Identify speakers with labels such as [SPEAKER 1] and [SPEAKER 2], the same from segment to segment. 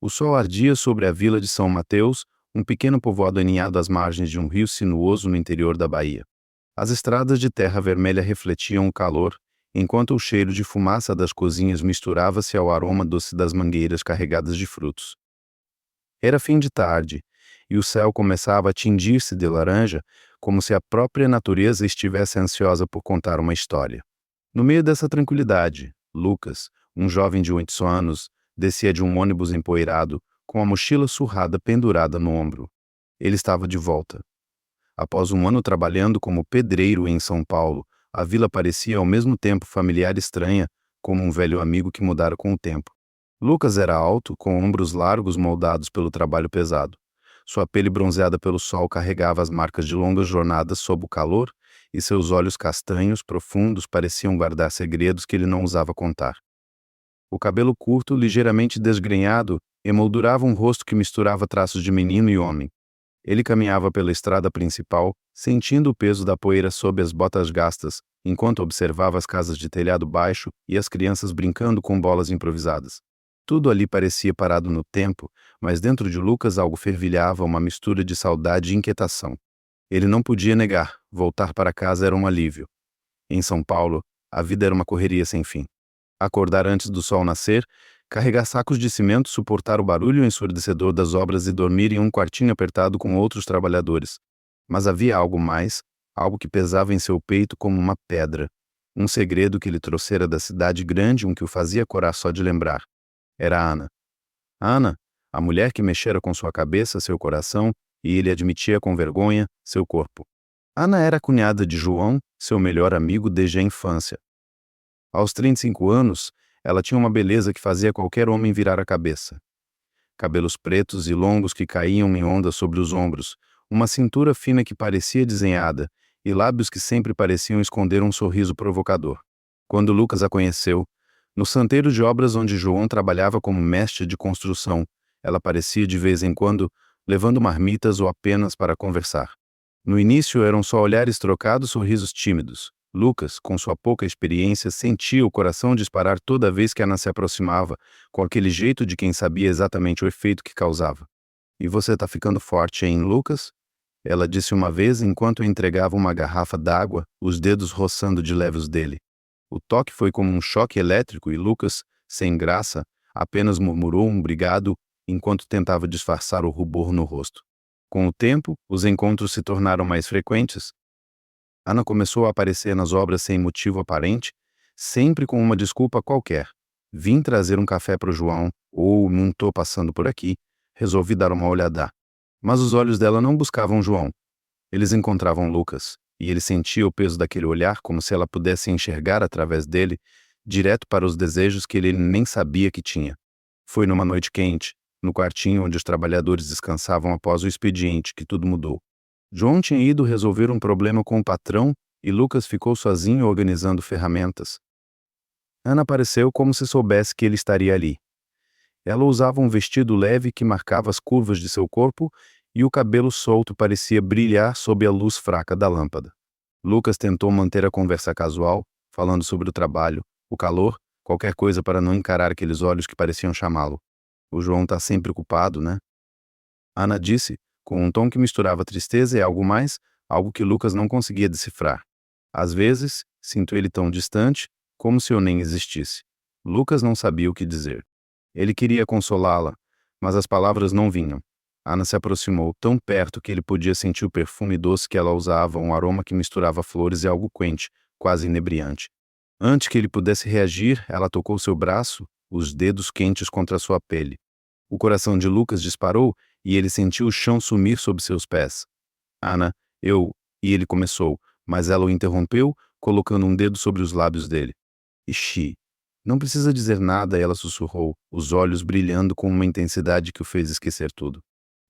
[SPEAKER 1] O sol ardia sobre a vila de São Mateus, um pequeno povoado aninhado às margens de um rio sinuoso no interior da Bahia. As estradas de terra vermelha refletiam o calor, enquanto o cheiro de fumaça das cozinhas misturava-se ao aroma doce das mangueiras carregadas de frutos. Era fim de tarde, e o céu começava a tingir-se de laranja, como se a própria natureza estivesse ansiosa por contar uma história. No meio dessa tranquilidade, Lucas, um jovem de 8 anos, descia de um ônibus empoeirado, com a mochila surrada pendurada no ombro. Ele estava de volta. Após um ano trabalhando como pedreiro em São Paulo, a vila parecia ao mesmo tempo familiar e estranha, como um velho amigo que mudara com o tempo. Lucas era alto, com ombros largos moldados pelo trabalho pesado. Sua pele bronzeada pelo sol carregava as marcas de longas jornadas sob o calor, e seus olhos castanhos profundos pareciam guardar segredos que ele não ousava contar. O cabelo curto, ligeiramente desgrenhado, emoldurava um rosto que misturava traços de menino e homem. Ele caminhava pela estrada principal, sentindo o peso da poeira sob as botas gastas, enquanto observava as casas de telhado baixo e as crianças brincando com bolas improvisadas. Tudo ali parecia parado no tempo, mas dentro de Lucas algo fervilhava, uma mistura de saudade e inquietação. Ele não podia negar, voltar para casa era um alívio. Em São Paulo, a vida era uma correria sem fim. Acordar antes do sol nascer, carregar sacos de cimento, suportar o barulho ensurdecedor das obras e dormir em um quartinho apertado com outros trabalhadores. Mas havia algo mais, algo que pesava em seu peito como uma pedra. Um segredo que ele trouxera da cidade grande, um que o fazia corar só de lembrar. Era Ana. Ana, a mulher que mexera com sua cabeça, seu coração, e ele admitia com vergonha, seu corpo. Ana era a cunhada de João, seu melhor amigo desde a infância. Aos 35 anos, ela tinha uma beleza que fazia qualquer homem virar a cabeça. Cabelos pretos e longos que caíam em ondas sobre os ombros, uma cintura fina que parecia desenhada, e lábios que sempre pareciam esconder um sorriso provocador. Quando Lucas a conheceu, no santeiro de obras onde João trabalhava como mestre de construção, ela aparecia de vez em quando, levando marmitas ou apenas para conversar. No início eram só olhares trocados, sorrisos tímidos. Lucas, com sua pouca experiência, sentia o coração disparar toda vez que Ana se aproximava, com aquele jeito de quem sabia exatamente o efeito que causava. "E você tá ficando forte, hein, Lucas?" Ela disse uma vez enquanto entregava uma garrafa d'água, os dedos roçando de leve os dele. O toque foi como um choque elétrico e Lucas, sem graça, apenas murmurou um obrigado enquanto tentava disfarçar o rubor no rosto. Com o tempo, os encontros se tornaram mais frequentes. Ana começou a aparecer nas obras sem motivo aparente, sempre com uma desculpa qualquer. "Vim trazer um café para o João", ou "não tô passando por aqui, resolvi dar uma olhada." Mas os olhos dela não buscavam João. Eles encontravam Lucas, e ele sentia o peso daquele olhar como se ela pudesse enxergar através dele, direto para os desejos que ele nem sabia que tinha. Foi numa noite quente, no quartinho onde os trabalhadores descansavam após o expediente, que tudo mudou. João tinha ido resolver um problema com o patrão e Lucas ficou sozinho organizando ferramentas. Ana apareceu como se soubesse que ele estaria ali. Ela usava um vestido leve que marcava as curvas de seu corpo e o cabelo solto parecia brilhar sob a luz fraca da lâmpada. Lucas tentou manter a conversa casual, falando sobre o trabalho, o calor, qualquer coisa para não encarar aqueles olhos que pareciam chamá-lo. "O João tá sempre ocupado, né?" Ana disse, com um tom que misturava tristeza e algo mais, algo que Lucas não conseguia decifrar. "Às vezes, sinto ele tão distante, como se eu nem existisse." Lucas não sabia o que dizer. Ele queria consolá-la, mas as palavras não vinham. Ana se aproximou tão perto que ele podia sentir o perfume doce que ela usava, um aroma que misturava flores e algo quente, quase inebriante. Antes que ele pudesse reagir, ela tocou seu braço, os dedos quentes contra sua pele. O coração de Lucas disparou e ele sentiu o chão sumir sob seus pés. "Ana, eu..." E ele começou, mas ela o interrompeu, colocando um dedo sobre os lábios dele. "Ixi, não precisa dizer nada", ela sussurrou, os olhos brilhando com uma intensidade que o fez esquecer tudo.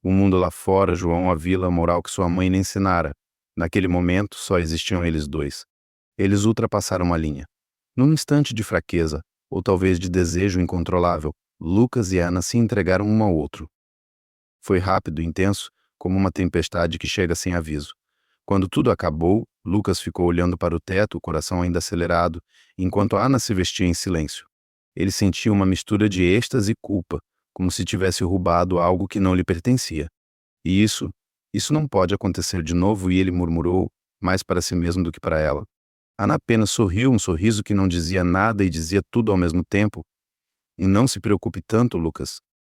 [SPEAKER 1] O mundo lá fora, João, a vila, a moral que sua mãe lhe ensinara. Naquele momento, só existiam eles dois. Eles ultrapassaram a linha. Num instante de fraqueza, ou talvez de desejo incontrolável, Lucas e Ana se entregaram um ao outro. Foi rápido e intenso, como uma tempestade que chega sem aviso. Quando tudo acabou, Lucas ficou olhando para o teto, o coração ainda acelerado, enquanto Ana se vestia em silêncio. Ele sentia uma mistura de êxtase e culpa, como se tivesse roubado algo que não lhe pertencia. E isso não pode acontecer de novo, e ele murmurou, mais para si mesmo do que para ela. Ana apenas sorriu, um sorriso que não dizia nada e dizia tudo ao mesmo tempo. E não se preocupe tanto, Lucas.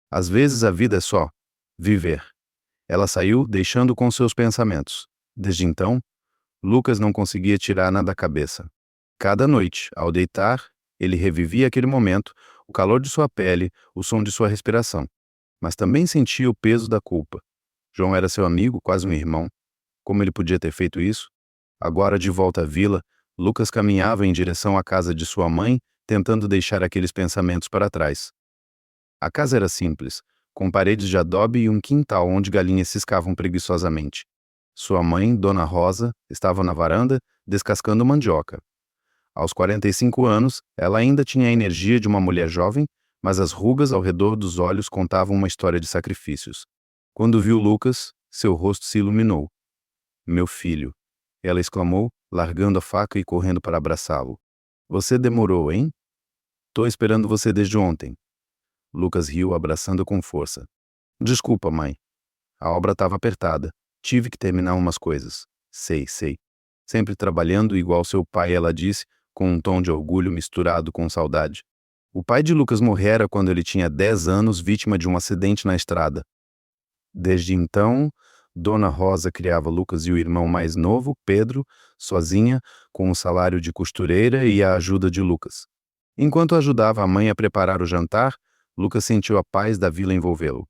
[SPEAKER 1] Às vezes a vida é só viver. Ela saiu, deixando com seus pensamentos. Desde então, Lucas não conseguia tirar nada da cabeça. Cada noite, ao deitar, ele revivia aquele momento, o calor de sua pele, o som de sua respiração. Mas também sentia o peso da culpa. João era seu amigo, quase um irmão. Como ele podia ter feito isso? Agora, de volta à vila, Lucas caminhava em direção à casa de sua mãe, tentando deixar aqueles pensamentos para trás. A casa era simples, com paredes de adobe e um quintal onde galinhas ciscavam preguiçosamente. Sua mãe, Dona Rosa, estava na varanda, descascando mandioca. Aos 45 anos, ela ainda tinha a energia de uma mulher jovem, mas as rugas ao redor dos olhos contavam uma história de sacrifícios. Quando viu Lucas, seu rosto se iluminou. Meu filho, ela exclamou, largando a faca e correndo para abraçá-lo. Você demorou, hein? Tô esperando você desde ontem. Lucas riu, abraçando com força. Desculpa, mãe. A obra estava apertada. Tive que terminar umas coisas. Sei. Sempre trabalhando igual seu pai, ela disse, com um tom de orgulho misturado com saudade. O pai de Lucas morrera quando ele tinha 10 anos, vítima de um acidente na estrada. Desde então, Dona Rosa criava Lucas e o irmão mais novo, Pedro, sozinha, com o salário de costureira e a ajuda de Lucas. Enquanto ajudava a mãe a preparar o jantar, Lucas sentiu a paz da vila envolvê-lo.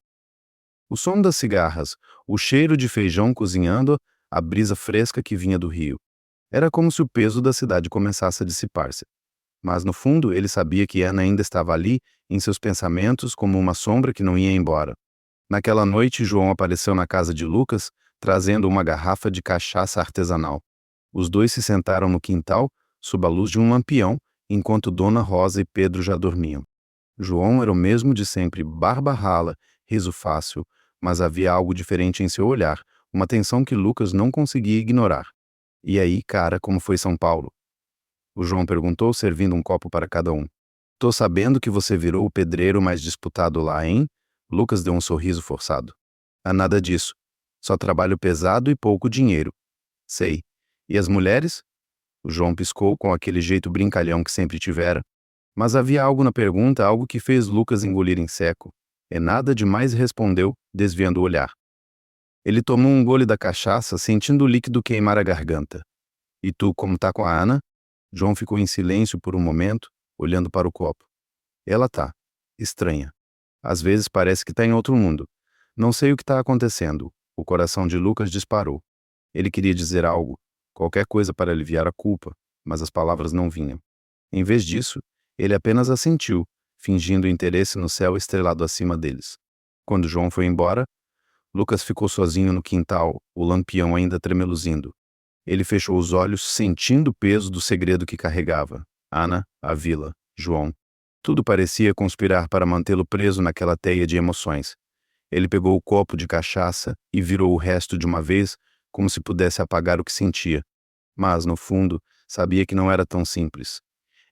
[SPEAKER 1] O som das cigarras, o cheiro de feijão cozinhando, a brisa fresca que vinha do rio. Era como se o peso da cidade começasse a dissipar-se. Mas no fundo ele sabia que Ana ainda estava ali, em seus pensamentos, como uma sombra que não ia embora. Naquela noite, João apareceu na casa de Lucas, trazendo uma garrafa de cachaça artesanal. Os dois se sentaram no quintal, sob a luz de um lampião, enquanto Dona Rosa e Pedro já dormiam. João era o mesmo de sempre, barba rala, riso fácil, mas havia algo diferente em seu olhar, uma tensão que Lucas não conseguia ignorar. E aí, cara, como foi São Paulo? O João perguntou, servindo um copo para cada um. Tô sabendo que você virou o pedreiro mais disputado lá, hein? Lucas deu um sorriso forçado. Há nada disso. Só trabalho pesado e pouco dinheiro. Sei. E as mulheres? O João piscou com aquele jeito brincalhão que sempre tivera. Mas havia algo na pergunta, algo que fez Lucas engolir em seco. E nada demais respondeu, desviando o olhar. Ele tomou um gole da cachaça, sentindo o líquido queimar a garganta. E tu, como tá com a Ana? João ficou em silêncio por um momento, olhando para o copo. Ela tá. Estranha. Às vezes parece que tá em outro mundo. Não sei o que está acontecendo. O coração de Lucas disparou. Ele queria dizer algo, qualquer coisa para aliviar a culpa, mas as palavras não vinham. Em vez disso, ele apenas assentiu, fingindo interesse no céu estrelado acima deles. Quando João foi embora, Lucas ficou sozinho no quintal, o lampião ainda tremeluzindo. Ele fechou os olhos, sentindo o peso do segredo que carregava. Ana, a vila, João. Tudo parecia conspirar para mantê-lo preso naquela teia de emoções. Ele pegou o copo de cachaça e virou o resto de uma vez, como se pudesse apagar o que sentia. Mas, no fundo, sabia que não era tão simples.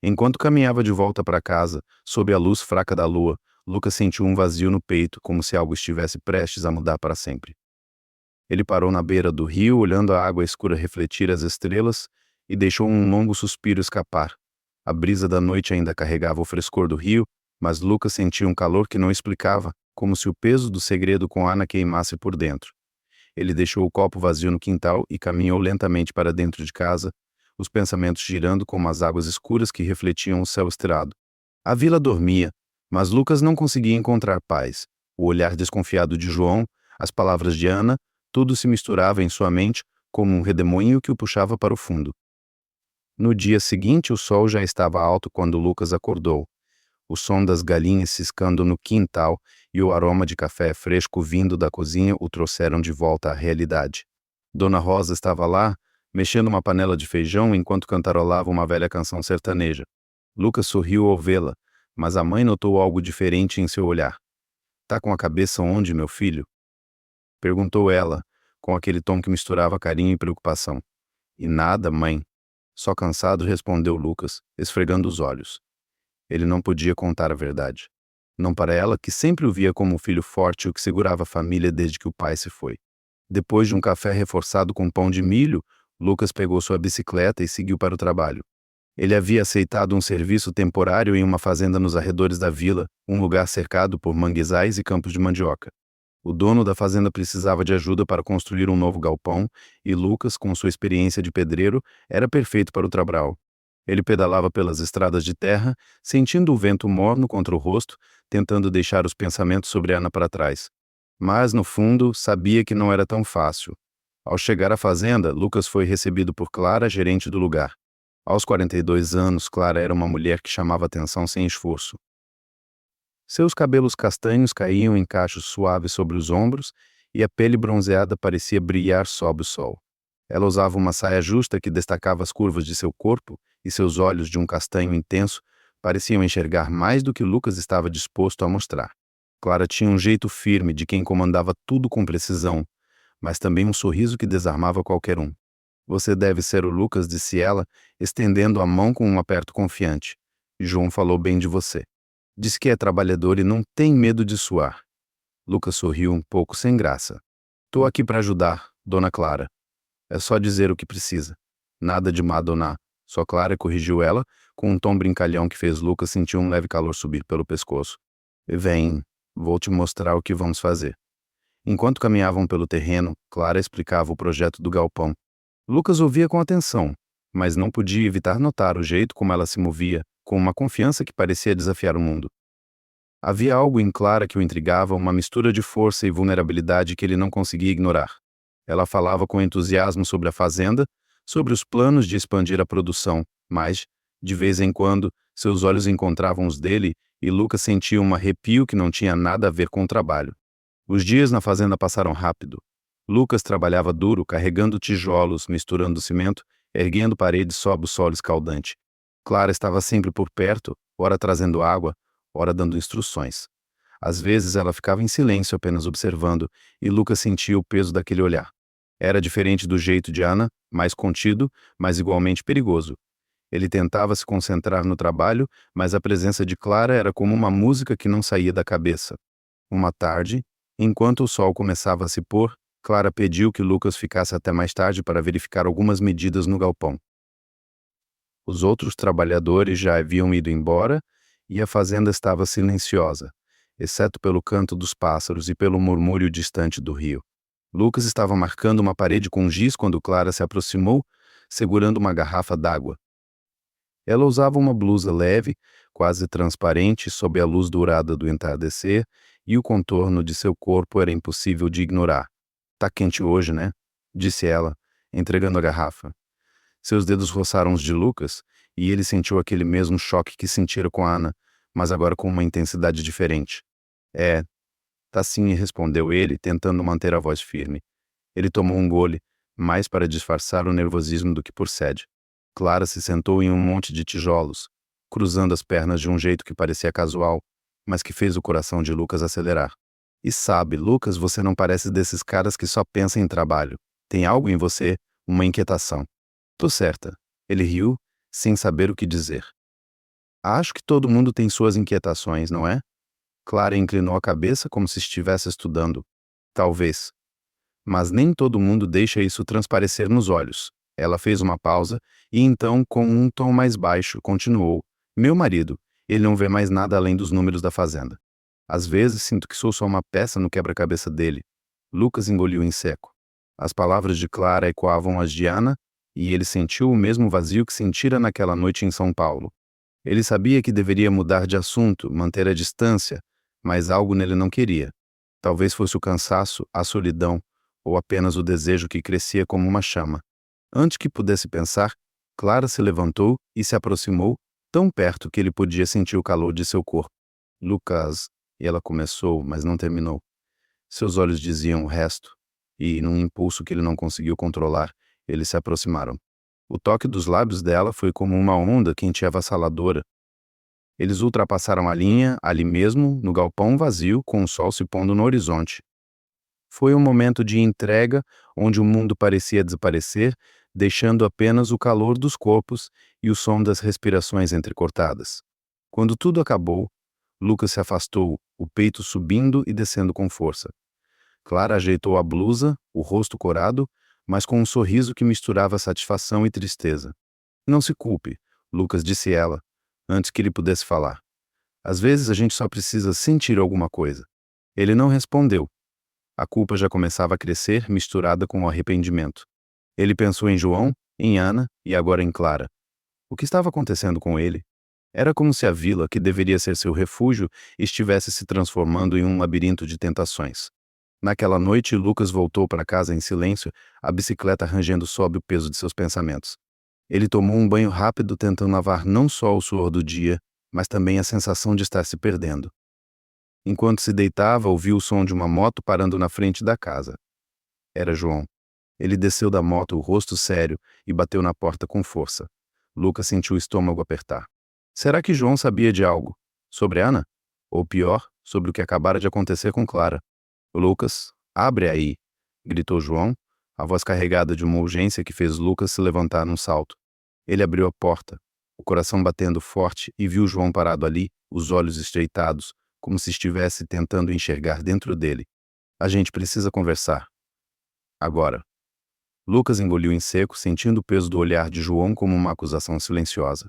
[SPEAKER 1] Enquanto caminhava de volta para casa, sob a luz fraca da lua, Lucas sentiu um vazio no peito, como se algo estivesse prestes a mudar para sempre. Ele parou na beira do rio, olhando a água escura refletir as estrelas, e deixou um longo suspiro escapar. A brisa da noite ainda carregava o frescor do rio, mas Lucas sentia um calor que não explicava, como se o peso do segredo com Ana queimasse por dentro. Ele deixou o copo vazio no quintal e caminhou lentamente para dentro de casa, os pensamentos girando como as águas escuras que refletiam o céu estrelado. A vila dormia, mas Lucas não conseguia encontrar paz. O olhar desconfiado de João, as palavras de Ana, tudo se misturava em sua mente como um redemoinho que o puxava para o fundo. No dia seguinte, o sol já estava alto quando Lucas acordou. O som das galinhas ciscando no quintal e o aroma de café fresco vindo da cozinha o trouxeram de volta à realidade. Dona Rosa estava lá, mexendo uma panela de feijão enquanto cantarolava uma velha canção sertaneja. Lucas sorriu ao vê-la, mas a mãe notou algo diferente em seu olhar. Tá com a cabeça onde, meu filho? Perguntou ela, com aquele tom que misturava carinho e preocupação. E nada, mãe. Só cansado, respondeu Lucas, esfregando os olhos. Ele não podia contar a verdade. Não para ela, que sempre o via como um filho forte e o que segurava a família desde que o pai se foi. Depois de um café reforçado com pão de milho, Lucas pegou sua bicicleta e seguiu para o trabalho. Ele havia aceitado um serviço temporário em uma fazenda nos arredores da vila, um lugar cercado por manguezais e campos de mandioca. O dono da fazenda precisava de ajuda para construir um novo galpão e Lucas, com sua experiência de pedreiro, era perfeito para o trabalho. Ele pedalava pelas estradas de terra, sentindo o vento morno contra o rosto, tentando deixar os pensamentos sobre Ana para trás. Mas, no fundo, sabia que não era tão fácil. Ao chegar à fazenda, Lucas foi recebido por Clara, gerente do lugar. Aos 42 anos, Clara era uma mulher que chamava atenção sem esforço. Seus cabelos castanhos caíam em cachos suaves sobre os ombros e a pele bronzeada parecia brilhar sob o sol. Ela usava uma saia justa que destacava as curvas de seu corpo e seus olhos de um castanho intenso pareciam enxergar mais do que Lucas estava disposto a mostrar. Clara tinha um jeito firme de quem comandava tudo com precisão, mas também um sorriso que desarmava qualquer um. Você deve ser o Lucas, disse ela, estendendo a mão com um aperto confiante. João falou bem de você. Diz que é trabalhador e não tem medo de suar. Lucas sorriu um pouco sem graça. Tô aqui para ajudar, dona Clara. É só dizer o que precisa. Nada de Madonna. Só Clara corrigiu ela, com um tom brincalhão que fez Lucas sentir um leve calor subir pelo pescoço. Vem, vou te mostrar o que vamos fazer. Enquanto caminhavam pelo terreno, Clara explicava o projeto do galpão. Lucas ouvia com atenção, mas não podia evitar notar o jeito como ela se movia, com uma confiança que parecia desafiar o mundo. Havia algo em Clara que o intrigava, uma mistura de força e vulnerabilidade que ele não conseguia ignorar. Ela falava com entusiasmo sobre a fazenda, sobre os planos de expandir a produção, mas, de vez em quando, seus olhos encontravam os dele e Lucas sentia um arrepio que não tinha nada a ver com o trabalho. Os dias na fazenda passaram rápido. Lucas trabalhava duro, carregando tijolos, misturando cimento, erguendo paredes sob o sol escaldante. Clara estava sempre por perto, ora trazendo água, ora dando instruções. Às vezes ela ficava em silêncio apenas observando, e Lucas sentia o peso daquele olhar. Era diferente do jeito de Ana, mais contido, mas igualmente perigoso. Ele tentava se concentrar no trabalho, mas a presença de Clara era como uma música que não saía da cabeça. Uma tarde, enquanto o sol começava a se pôr, Clara pediu que Lucas ficasse até mais tarde para verificar algumas medidas no galpão. Os outros trabalhadores já haviam ido embora e a fazenda estava silenciosa, exceto pelo canto dos pássaros e pelo murmúrio distante do rio. Lucas estava marcando uma parede com giz quando Clara se aproximou, segurando uma garrafa d'água. Ela usava uma blusa leve, quase transparente sob a luz dourada do entardecer, e o contorno de seu corpo era impossível de ignorar. Tá quente hoje, né? Disse ela, entregando a garrafa. Seus dedos roçaram os de Lucas, e ele sentiu aquele mesmo choque que sentira com Ana, mas agora com uma intensidade diferente. É, tá sim, respondeu ele, tentando manter a voz firme. Ele tomou um gole, mais para disfarçar o nervosismo do que por sede. Clara se sentou em um monte de tijolos, cruzando as pernas de um jeito que parecia casual, mas que fez o coração de Lucas acelerar. E sabe, Lucas, você não parece desses caras que só pensam em trabalho. Tem algo em você, uma inquietação. Tô certa. Ele riu, sem saber o que dizer. Acho que todo mundo tem suas inquietações, não é? Clara inclinou a cabeça como se estivesse estudando. Talvez. Mas nem todo mundo deixa isso transparecer nos olhos. Ela fez uma pausa e então, com um tom mais baixo, continuou. Meu marido, ele não vê mais nada além dos números da fazenda. Às vezes sinto que sou só uma peça no quebra-cabeça dele. Lucas engoliu em seco. As palavras de Clara ecoavam as de Ana, e ele sentiu o mesmo vazio que sentira naquela noite em São Paulo. Ele sabia que deveria mudar de assunto, manter a distância, mas algo nele não queria. Talvez fosse o cansaço, a solidão, ou apenas o desejo que crescia como uma chama. Antes que pudesse pensar, Clara se levantou e se aproximou, tão perto que ele podia sentir o calor de seu corpo. Lucas, e ela começou, mas não terminou. Seus olhos diziam o resto, e, num impulso que ele não conseguiu controlar, eles se aproximaram. O toque dos lábios dela foi como uma onda quente e avassaladora. Eles ultrapassaram a linha, ali mesmo, no galpão vazio, com o sol se pondo no horizonte. Foi um momento de entrega, onde o mundo parecia desaparecer, deixando apenas o calor dos corpos e o som das respirações entrecortadas. Quando tudo acabou, Lucas se afastou, o peito subindo e descendo com força. Clara ajeitou a blusa, o rosto corado, mas com um sorriso que misturava satisfação e tristeza. Não se culpe, Lucas disse ela, antes que ele pudesse falar. Às vezes a gente só precisa sentir alguma coisa. Ele não respondeu. A culpa já começava a crescer, misturada com o arrependimento. Ele pensou em João, em Ana e agora em Clara. O que estava acontecendo com ele? Era como se a vila, que deveria ser seu refúgio, estivesse se transformando em um labirinto de tentações. Naquela noite, Lucas voltou para casa em silêncio, a bicicleta rangendo sob o peso de seus pensamentos. Ele tomou um banho rápido tentando lavar não só o suor do dia, mas também a sensação de estar se perdendo. Enquanto se deitava, ouviu o som de uma moto parando na frente da casa. Era João. Ele desceu da moto, o rosto sério, e bateu na porta com força. Lucas sentiu o estômago apertar. Será que João sabia de algo? Sobre Ana? Ou pior, sobre o que acabara de acontecer com Clara? Lucas, abre aí! Gritou João, a voz carregada de uma urgência que fez Lucas se levantar num salto. Ele abriu a porta, o coração batendo forte, e viu João parado ali, os olhos estreitados, como se estivesse tentando enxergar dentro dele. A gente precisa conversar. Agora. Lucas engoliu em seco, sentindo o peso do olhar de João como uma acusação silenciosa.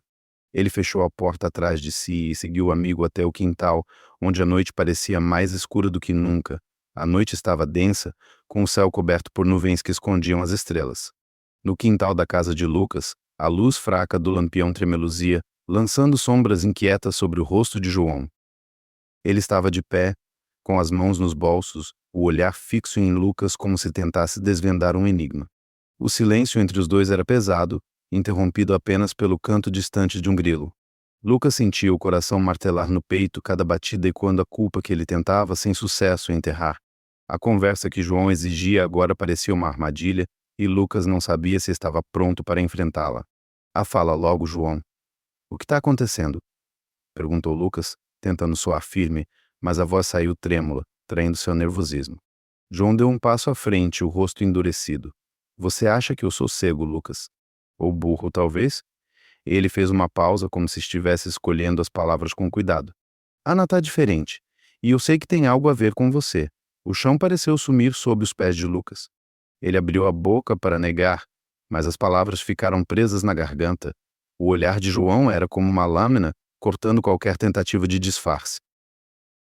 [SPEAKER 1] Ele fechou a porta atrás de si e seguiu o amigo até o quintal, onde a noite parecia mais escura do que nunca. A noite estava densa, com o céu coberto por nuvens que escondiam as estrelas. No quintal da casa de Lucas, a luz fraca do lampião tremeluzia, lançando sombras inquietas sobre o rosto de João. Ele estava de pé, com as mãos nos bolsos, o olhar fixo em Lucas como se tentasse desvendar um enigma. O silêncio entre os dois era pesado, interrompido apenas pelo canto distante de um grilo. Lucas sentia o coração martelar no peito cada batida e quando a culpa que ele tentava sem sucesso enterrar. A conversa que João exigia agora parecia uma armadilha e Lucas não sabia se estava pronto para enfrentá-la. Fala logo, João. O que está acontecendo? Perguntou Lucas, tentando soar firme, mas a voz saiu trêmula, traindo seu nervosismo. João deu um passo à frente, o rosto endurecido. Você acha que eu sou cego, Lucas? Ou burro, talvez? Ele fez uma pausa como se estivesse escolhendo as palavras com cuidado. Ana tá diferente, e eu sei que tem algo a ver com você. O chão pareceu sumir sob os pés de Lucas. Ele abriu a boca para negar, mas as palavras ficaram presas na garganta. O olhar de João era como uma lâmina, cortando qualquer tentativa de disfarce.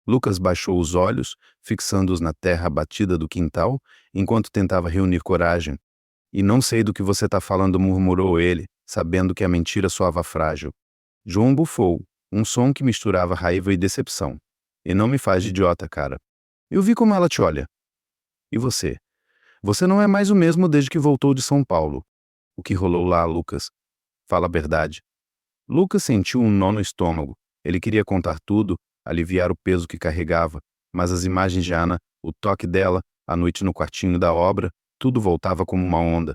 [SPEAKER 1] Lucas baixou os olhos, fixando-os na terra batida do quintal, enquanto tentava reunir coragem. E não sei do que você está falando, murmurou ele, sabendo que a mentira soava frágil. João bufou, um som que misturava raiva e decepção. E não me faz de idiota, cara. Eu vi como ela te olha. E você? Você não é mais o mesmo desde que voltou de São Paulo. O que rolou lá, Lucas? Fala a verdade. Lucas sentiu um nó no estômago. Ele queria contar tudo, aliviar o peso que carregava, mas as imagens de Ana, o toque dela, a noite no quartinho da obra, tudo voltava como uma onda.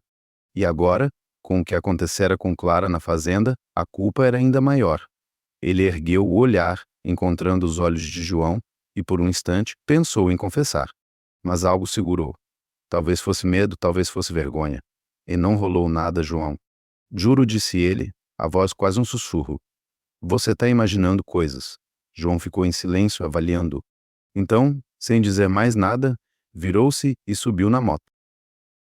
[SPEAKER 1] E agora, com o que acontecera com Clara na fazenda, a culpa era ainda maior. Ele ergueu o olhar, encontrando os olhos de João, e por um instante pensou em confessar. Mas algo segurou. Talvez fosse medo, talvez fosse vergonha. E não rolou nada, João. Juro, disse ele, a voz quase um sussurro. Você está imaginando coisas. João ficou em silêncio, avaliando. Então, sem dizer mais nada, virou-se e subiu na moto.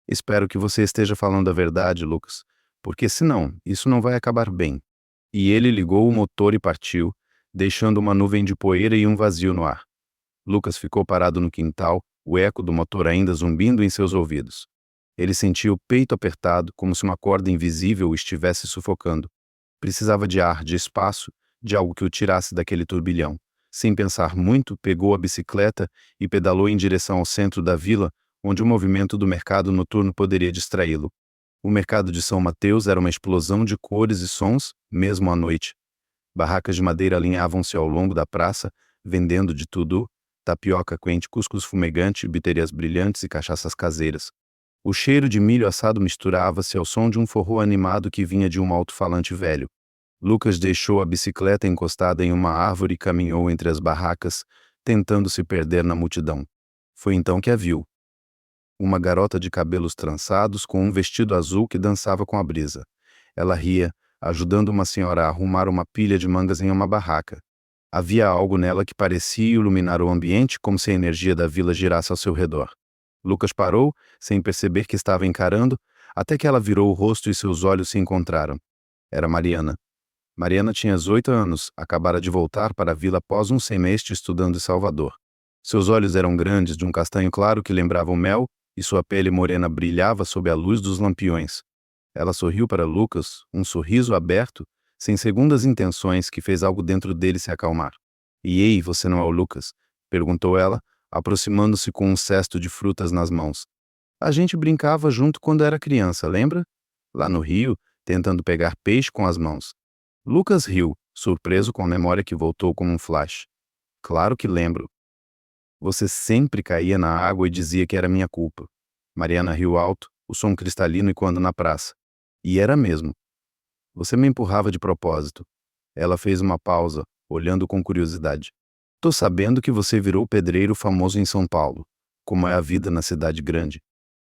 [SPEAKER 1] Espero que você esteja falando a verdade, Lucas, porque senão, isso não vai acabar bem. E ele ligou o motor e partiu, deixando uma nuvem de poeira e um vazio no ar. Lucas ficou parado no quintal, o eco do motor ainda zumbindo em seus ouvidos. Ele sentia o peito apertado, como se uma corda invisível o estivesse sufocando. Precisava de ar, de espaço, de algo que o tirasse daquele turbilhão. Sem pensar muito, pegou a bicicleta e pedalou em direção ao centro da vila, onde o movimento do mercado noturno poderia distraí-lo. O mercado de São Mateus era uma explosão de cores e sons, mesmo à noite. Barracas de madeira alinhavam-se ao longo da praça, vendendo de tudo: tapioca quente, cuscuz fumegante, biterias brilhantes e cachaças caseiras. O cheiro de milho assado misturava-se ao som de um forró animado que vinha de um alto-falante velho. Lucas deixou a bicicleta encostada em uma árvore e caminhou entre as barracas, tentando se perder na multidão. Foi então que a viu. Uma garota de cabelos trançados com um vestido azul que dançava com a brisa. Ela ria, ajudando uma senhora a arrumar uma pilha de mangas em uma barraca. Havia algo nela que parecia iluminar o ambiente como se a energia da vila girasse ao seu redor. Lucas parou, sem perceber que estava encarando, até que ela virou o rosto e seus olhos se encontraram. Era Mariana. Mariana tinha 18 anos, acabara de voltar para a vila após um semestre estudando em Salvador. Seus olhos eram grandes, de um castanho claro que lembrava o mel, e sua pele morena brilhava sob a luz dos lampiões. Ela sorriu para Lucas, um sorriso aberto, sem segundas intenções, que fez algo dentro dele se acalmar. "E ei, você não é o Lucas?" perguntou ela, aproximando-se com um cesto de frutas nas mãos. "A gente brincava junto quando era criança, lembra? Lá no rio, tentando pegar peixe com as mãos." Lucas riu, surpreso com a memória que voltou como um flash. "Claro que lembro. Você sempre caía na água e dizia que era minha culpa." Mariana riu alto, o som cristalino ecoando na praça. "E era mesmo. Você me empurrava de propósito." Ela fez uma pausa, olhando com curiosidade. "Tô sabendo que você virou pedreiro famoso em São Paulo. Como é a vida na cidade grande?"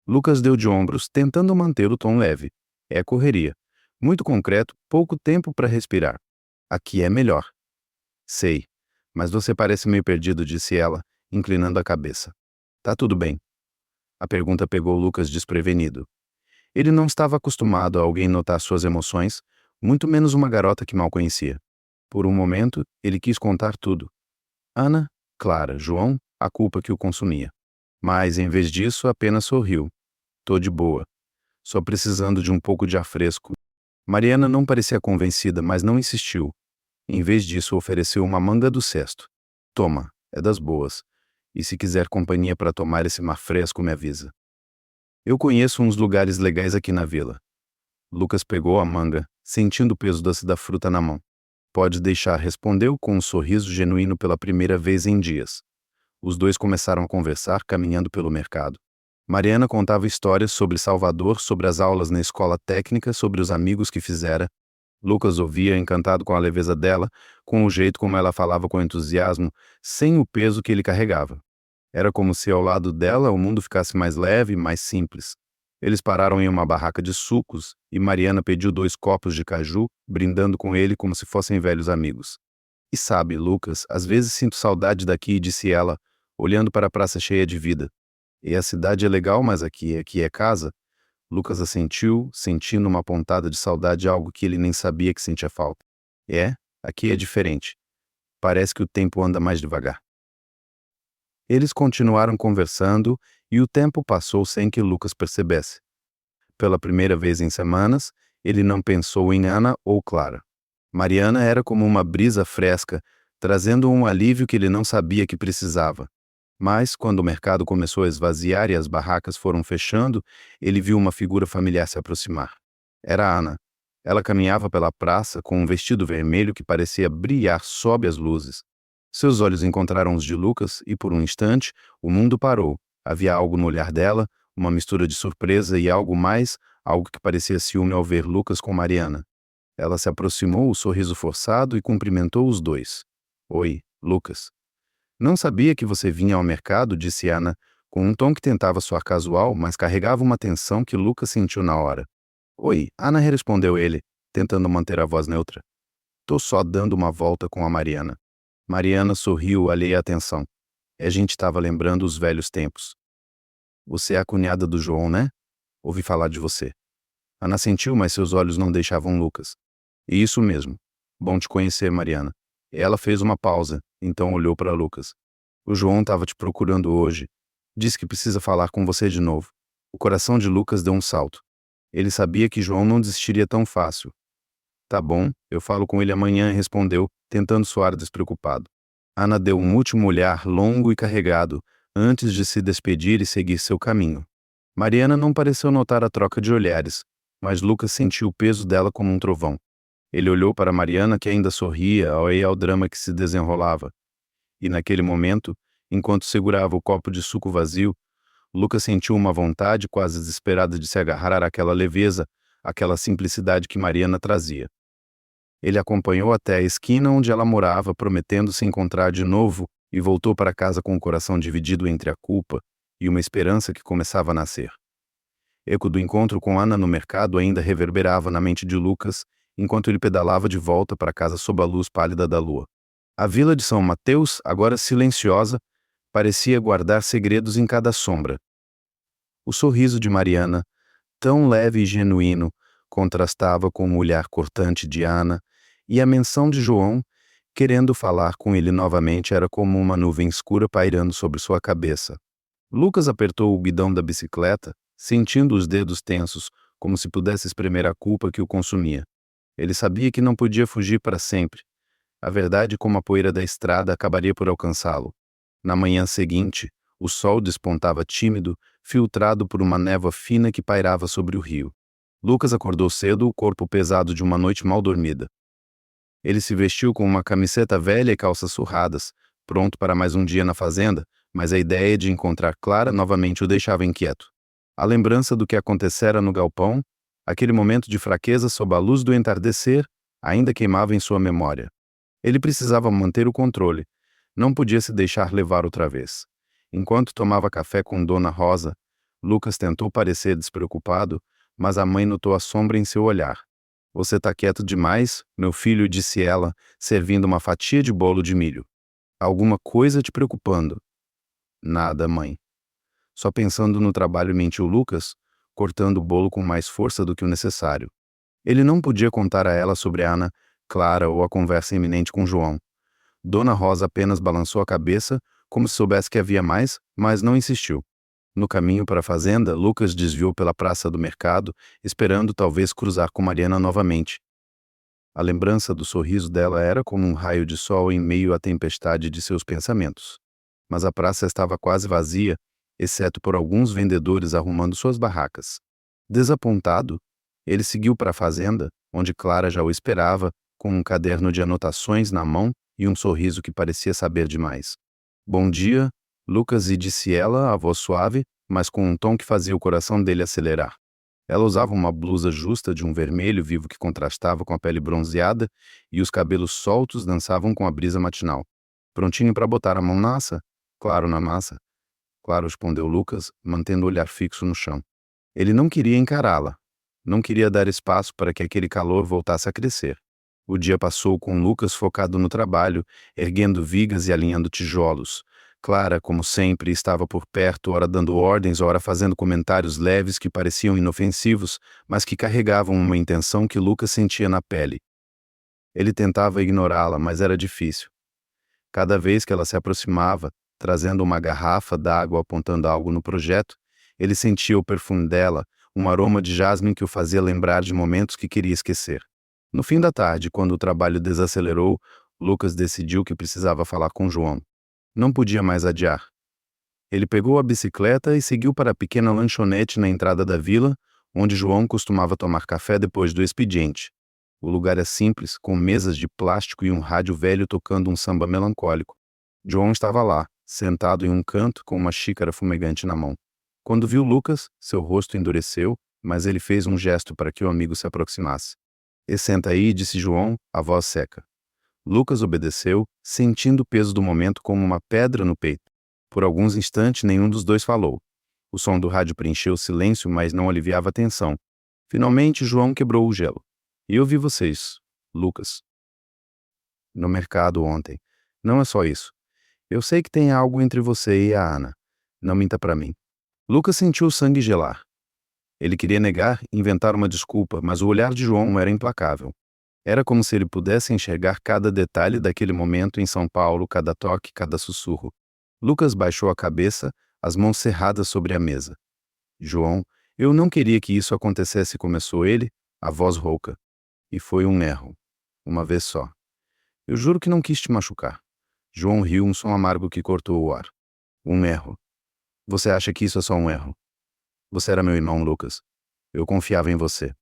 [SPEAKER 1] Lucas deu de ombros, tentando manter o tom leve. "É correria. Muito concreto, pouco tempo para respirar. Aqui é melhor." "Sei. Mas você parece meio perdido", disse ela, inclinando a cabeça. "Tá tudo bem." A pergunta pegou Lucas desprevenido. Ele não estava acostumado a alguém notar suas emoções, muito menos uma garota que mal conhecia. Por um momento, ele quis contar tudo. Ana, Clara, João, a culpa que o consumia. Mas, em vez disso, apenas sorriu. "Tô de boa. Só precisando de um pouco de ar fresco." Mariana não parecia convencida, mas não insistiu. Em vez disso, ofereceu uma manga do cesto. "Toma, é das boas. E se quiser companhia para tomar esse mar fresco, me avisa. Eu conheço uns lugares legais aqui na vila." Lucas pegou a manga, sentindo o peso doce da fruta na mão. "Pode deixar", respondeu com um sorriso genuíno pela primeira vez em dias. Os dois começaram a conversar caminhando pelo mercado. Mariana contava histórias sobre Salvador, sobre as aulas na escola técnica, sobre os amigos que fizera. Lucas ouvia, encantado com a leveza dela, com o jeito como ela falava com entusiasmo, sem o peso que ele carregava. Era como se ao lado dela o mundo ficasse mais leve, mais simples. Eles pararam em uma barraca de sucos e Mariana pediu 2 copos de caju, brindando com ele como se fossem velhos amigos. "E sabe, Lucas, às vezes sinto saudade daqui", disse ela, olhando para a praça cheia de vida. "E a cidade é legal, mas aqui é casa." Lucas assentiu, sentindo uma pontada de saudade, algo que ele nem sabia que sentia falta. "É, aqui é diferente. Parece que o tempo anda mais devagar." Eles continuaram conversando e o tempo passou sem que Lucas percebesse. Pela primeira vez em semanas, ele não pensou em Ana ou Clara. Mariana era como uma brisa fresca, trazendo um alívio que ele não sabia que precisava. Mas, quando o mercado começou a esvaziar e as barracas foram fechando, ele viu uma figura familiar se aproximar. Era Ana. Ela caminhava pela praça com um vestido vermelho que parecia brilhar sob as luzes. Seus olhos encontraram os de Lucas e, por um instante, o mundo parou. Havia algo no olhar dela, uma mistura de surpresa e algo mais, algo que parecia ciúme ao ver Lucas com Mariana. Ela se aproximou, o sorriso forçado, e cumprimentou os dois. "Oi, Lucas." "Não sabia que você vinha ao mercado", disse Ana, com um tom que tentava soar casual, mas carregava uma tensão que Lucas sentiu na hora. "Oi", Ana respondeu ele, tentando manter a voz neutra. "Tô só dando uma volta com a Mariana." Mariana sorriu, alheia à atenção. A gente estava lembrando os velhos tempos. "Você é a cunhada do João, né? Ouvi falar de você." Ana sentiu, mas seus olhos não deixavam Lucas. "Isso mesmo. Bom te conhecer, Mariana." Ela fez uma pausa, então olhou para Lucas. "O João estava te procurando hoje. Disse que precisa falar com você de novo." O coração de Lucas deu um salto. Ele sabia que João não desistiria tão fácil. "Tá bom, eu falo com ele amanhã", respondeu, tentando soar despreocupado. Ana deu um último olhar longo e carregado, antes de se despedir e seguir seu caminho. Mariana não pareceu notar a troca de olhares, mas Lucas sentiu o peso dela como um trovão. Ele olhou para Mariana, que ainda sorria ao drama que se desenrolava. E naquele momento, enquanto segurava o copo de suco vazio, Lucas sentiu uma vontade quase desesperada de se agarrar àquela leveza, àquela simplicidade que Mariana trazia. Ele acompanhou até a esquina onde ela morava, prometendo se encontrar de novo, e voltou para casa com o coração dividido entre a culpa e uma esperança que começava a nascer. Eco do encontro com Ana no mercado ainda reverberava na mente de Lucas, enquanto ele pedalava de volta para casa sob a luz pálida da lua. A vila de São Mateus, agora silenciosa, parecia guardar segredos em cada sombra. O sorriso de Mariana, tão leve e genuíno, contrastava com o olhar cortante de Ana, e a menção de João, querendo falar com ele novamente, era como uma nuvem escura pairando sobre sua cabeça. Lucas apertou o guidão da bicicleta, sentindo os dedos tensos, como se pudesse espremer a culpa que o consumia. Ele sabia que não podia fugir para sempre. A verdade, como a poeira da estrada, acabaria por alcançá-lo. Na manhã seguinte, o sol despontava tímido, filtrado por uma névoa fina que pairava sobre o rio. Lucas acordou cedo, o corpo pesado de uma noite mal dormida. Ele se vestiu com uma camiseta velha e calças surradas, pronto para mais um dia na fazenda, mas a ideia de encontrar Clara novamente o deixava inquieto. A lembrança do que acontecera no galpão, aquele momento de fraqueza sob a luz do entardecer, ainda queimava em sua memória. Ele precisava manter o controle. Não podia se deixar levar outra vez. Enquanto tomava café com Dona Rosa, Lucas tentou parecer despreocupado, mas a mãe notou a sombra em seu olhar. "Você tá quieto demais, meu filho", disse ela, servindo uma fatia de bolo de milho. "Alguma coisa te preocupando?" "Nada, mãe." Só pensando no trabalho, mentiu Lucas, cortando o bolo com mais força do que o necessário. Ele não podia contar a ela sobre Ana, Clara ou a conversa iminente com João. Dona Rosa apenas balançou a cabeça, como se soubesse que havia mais, mas não insistiu. No caminho para a fazenda, Lucas desviou pela praça do mercado, esperando talvez cruzar com Mariana novamente. A lembrança do sorriso dela era como um raio de sol em meio à tempestade de seus pensamentos. Mas a praça estava quase vazia, exceto por alguns vendedores arrumando suas barracas. Desapontado, ele seguiu para a fazenda, onde Clara já o esperava, com um caderno de anotações na mão e um sorriso que parecia saber demais. "Bom dia", Lucas, e disse ela, a voz suave, mas com um tom que fazia o coração dele acelerar. Ela usava uma blusa justa de um vermelho vivo que contrastava com a pele bronzeada e os cabelos soltos dançavam com a brisa matinal. "Prontinho para botar a mão na massa?" "Claro, na massa." "Claro", respondeu Lucas, mantendo o olhar fixo no chão. Ele não queria encará-la. Não queria dar espaço para que aquele calor voltasse a crescer. O dia passou com Lucas focado no trabalho, erguendo vigas e alinhando tijolos. Clara, como sempre, estava por perto, ora dando ordens, ora fazendo comentários leves que pareciam inofensivos, mas que carregavam uma intenção que Lucas sentia na pele. Ele tentava ignorá-la, mas era difícil. Cada vez que ela se aproximava, trazendo uma garrafa d'água apontando algo no projeto, ele sentia o perfume dela, um aroma de jasmim que o fazia lembrar de momentos que queria esquecer. No fim da tarde, quando o trabalho desacelerou, Lucas decidiu que precisava falar com João. Não podia mais adiar. Ele pegou a bicicleta e seguiu para a pequena lanchonete na entrada da vila, onde João costumava tomar café depois do expediente. O lugar é simples, com mesas de plástico e um rádio velho tocando um samba melancólico. João estava lá, sentado em um canto com uma xícara fumegante na mão. Quando viu Lucas, seu rosto endureceu, mas ele fez um gesto para que o amigo se aproximasse. "E senta aí", disse João, a voz seca. Lucas obedeceu, sentindo o peso do momento como uma pedra no peito. Por alguns instantes, nenhum dos dois falou. O som do rádio preencheu o silêncio, mas não aliviava a tensão. Finalmente, João quebrou o gelo. "E eu vi vocês, Lucas, no mercado ontem. Não é só isso. Eu sei que tem algo entre você e a Ana. Não minta para mim." Lucas sentiu o sangue gelar. Ele queria negar, inventar uma desculpa, mas o olhar de João era implacável. Era como se ele pudesse enxergar cada detalhe daquele momento em São Paulo, cada toque, cada sussurro. Lucas baixou a cabeça, as mãos cerradas sobre a mesa. "João, eu não queria que isso acontecesse", começou ele, a voz rouca. "E foi um erro. Uma vez só. Eu juro que não quis te machucar." João riu, um som amargo que cortou o ar. "Um erro. Você acha que isso é só um erro? Você era meu irmão, Lucas. Eu confiava em você."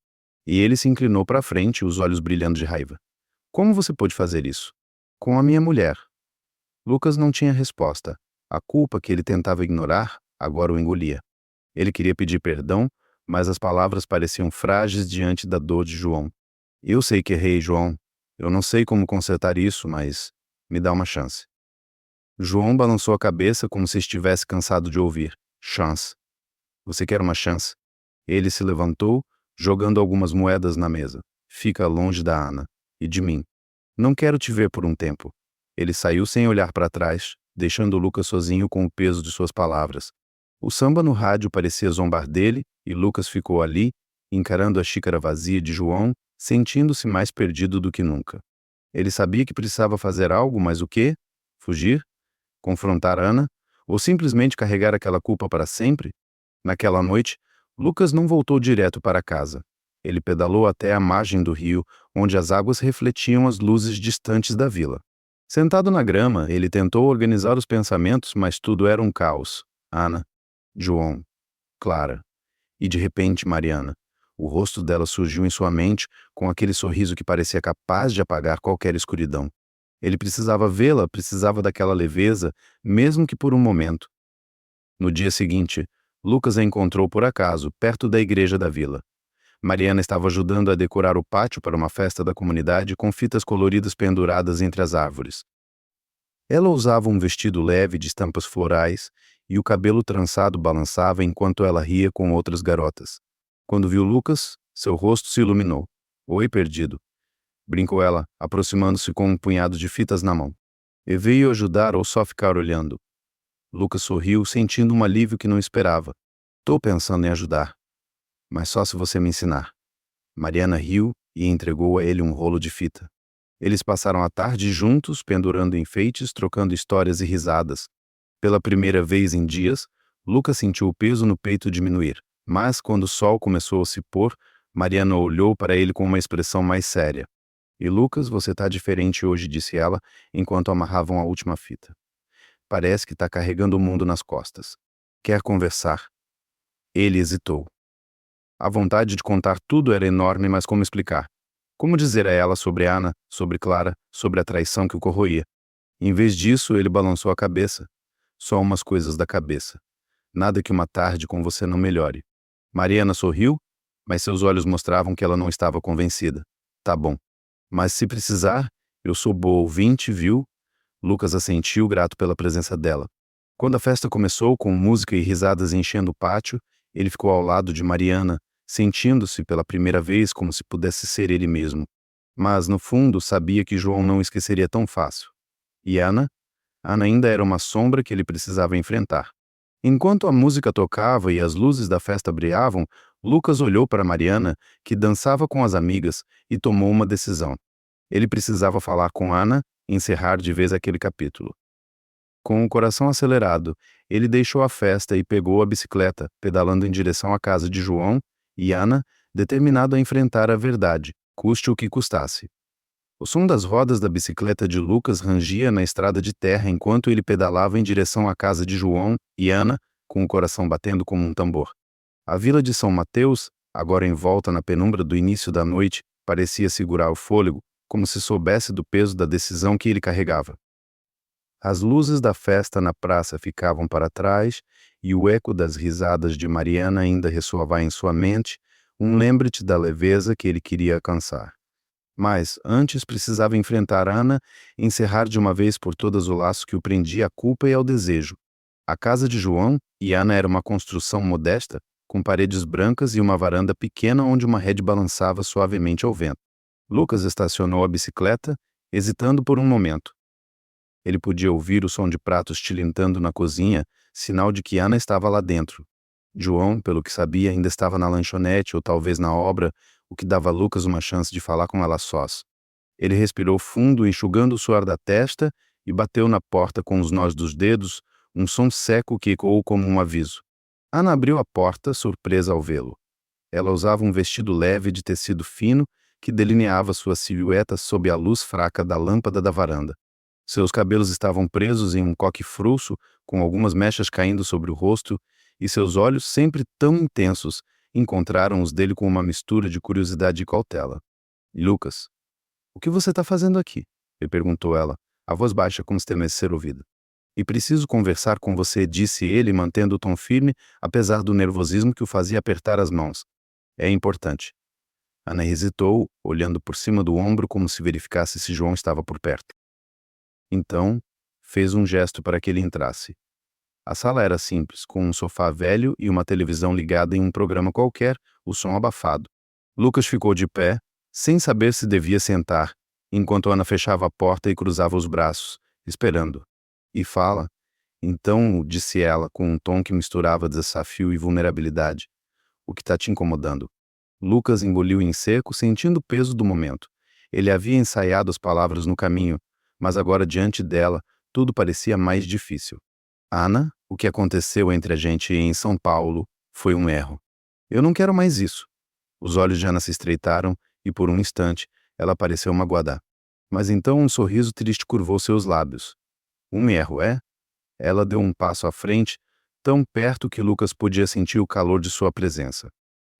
[SPEAKER 1] E ele se inclinou para frente, os olhos brilhando de raiva. "Como você pôde fazer isso? Com a minha mulher?" Lucas não tinha resposta. A culpa que ele tentava ignorar agora o engolia. Ele queria pedir perdão, mas as palavras pareciam frágeis diante da dor de João. "Eu sei que errei, João. Eu não sei como consertar isso, mas me dá uma chance." João balançou a cabeça como se estivesse cansado de ouvir. "Chance? Você quer uma chance?" Ele se levantou, jogando algumas moedas na mesa. "Fica longe da Ana. E de mim. Não quero te ver por um tempo." Ele saiu sem olhar para trás, deixando Lucas sozinho com o peso de suas palavras. O samba no rádio parecia zombar dele, e Lucas ficou ali, encarando a xícara vazia de João, sentindo-se mais perdido do que nunca. Ele sabia que precisava fazer algo, mas o quê? Fugir? Confrontar Ana? Ou simplesmente carregar aquela culpa para sempre? Naquela noite, Lucas não voltou direto para casa. Ele pedalou até a margem do rio, onde as águas refletiam as luzes distantes da vila. Sentado na grama, ele tentou organizar os pensamentos, mas tudo era um caos. Ana, João, Clara e, de repente, Mariana. O rosto dela surgiu em sua mente com aquele sorriso que parecia capaz de apagar qualquer escuridão. Ele precisava vê-la, precisava daquela leveza, mesmo que por um momento. No dia seguinte, Lucas a encontrou por acaso, perto da igreja da vila. Mariana estava ajudando a decorar o pátio para uma festa da comunidade com fitas coloridas penduradas entre as árvores. Ela usava um vestido leve de estampas florais e o cabelo trançado balançava enquanto ela ria com outras garotas. Quando viu Lucas, seu rosto se iluminou. Oi, perdido, brincou ela, aproximando-se com um punhado de fitas na mão. E veio ajudar ou só ficar olhando? Lucas sorriu, sentindo um alívio que não esperava. Tô pensando em ajudar, mas só se você me ensinar. Mariana riu e entregou a ele um rolo de fita. Eles passaram a tarde juntos, pendurando enfeites, trocando histórias e risadas. Pela primeira vez em dias, Lucas sentiu o peso no peito diminuir, mas quando o sol começou a se pôr, Mariana olhou para ele com uma expressão mais séria. E Lucas, você tá diferente hoje, disse ela, enquanto amarravam a última fita. Parece que tá carregando o mundo nas costas. Quer conversar? Ele hesitou. A vontade de contar tudo era enorme, mas como explicar? Como dizer a ela sobre Ana, sobre Clara, sobre a traição que o corroía? Em vez disso, ele balançou a cabeça. Só umas coisas da cabeça. Nada que uma tarde com você não melhore. Mariana sorriu, mas seus olhos mostravam que ela não estava convencida. Tá bom. Mas se precisar, eu sou boa ouvinte, viu? Lucas assentiu, grato pela presença dela. Quando a festa começou, com música e risadas enchendo o pátio, ele ficou ao lado de Mariana, sentindo-se pela primeira vez como se pudesse ser ele mesmo. Mas, no fundo, sabia que João não esqueceria tão fácil. E Ana? Ana ainda era uma sombra que ele precisava enfrentar. Enquanto a música tocava e as luzes da festa brilhavam, Lucas olhou para Mariana, que dançava com as amigas, e tomou uma decisão. Ele precisava falar com Ana e encerrar de vez aquele capítulo. Com o coração acelerado, ele deixou a festa e pegou a bicicleta, pedalando em direção à casa de João e Ana, determinado a enfrentar a verdade, custe o que custasse. O som das rodas da bicicleta de Lucas rangia na estrada de terra enquanto ele pedalava em direção à casa de João e Ana, com o coração batendo como um tambor. A vila de São Mateus, agora envolta na penumbra do início da noite, parecia segurar o fôlego, como se soubesse do peso da decisão que ele carregava. As luzes da festa na praça ficavam para trás e o eco das risadas de Mariana ainda ressoava em sua mente, um lembrete da leveza que ele queria alcançar. Mas, antes precisava enfrentar Ana e encerrar de uma vez por todas o laço que o prendia à culpa e ao desejo. A casa de João e Ana era uma construção modesta, com paredes brancas e uma varanda pequena onde uma rede balançava suavemente ao vento. Lucas estacionou a bicicleta, hesitando por um momento. Ele podia ouvir o som de pratos tilintando na cozinha, sinal de que Ana estava lá dentro. João, pelo que sabia, ainda estava na lanchonete ou talvez na obra, o que dava a Lucas uma chance de falar com ela sós. Ele respirou fundo, enxugando o suor da testa, e bateu na porta com os nós dos dedos, um som seco que ecoou como um aviso. Ana abriu a porta, surpresa ao vê-lo. Ela usava um vestido leve de tecido fino que delineava sua silhueta sob a luz fraca da lâmpada da varanda. Seus cabelos estavam presos em um coque frouxo, com algumas mechas caindo sobre o rosto, e seus olhos, sempre tão intensos, encontraram os dele com uma mistura de curiosidade e cautela. Lucas, o que você está fazendo aqui? Ele perguntou ela, a voz baixa como se temesse ser ouvida. E preciso conversar com você, disse ele, mantendo o tom firme, apesar do nervosismo que o fazia apertar as mãos. É importante. Ana hesitou, olhando por cima do ombro como se verificasse se João estava por perto. Então, fez um gesto para que ele entrasse. A sala era simples, com um sofá velho e uma televisão ligada em um programa qualquer, o som abafado. Lucas ficou de pé, sem saber se devia sentar, enquanto Ana fechava a porta e cruzava os braços, esperando. E fala. Então, disse ela, com um tom que misturava desafio e vulnerabilidade. O que está te incomodando? Lucas engoliu em seco, sentindo o peso do momento. Ele havia ensaiado as palavras no caminho, mas agora diante dela, tudo parecia mais difícil. Ana, o que aconteceu entre a gente em São Paulo foi um erro. Eu não quero mais isso. Os olhos de Ana se estreitaram e, por um instante, ela pareceu magoada. Mas então um sorriso triste curvou seus lábios. Um erro, é? Ela deu um passo à frente, tão perto que Lucas podia sentir o calor de sua presença.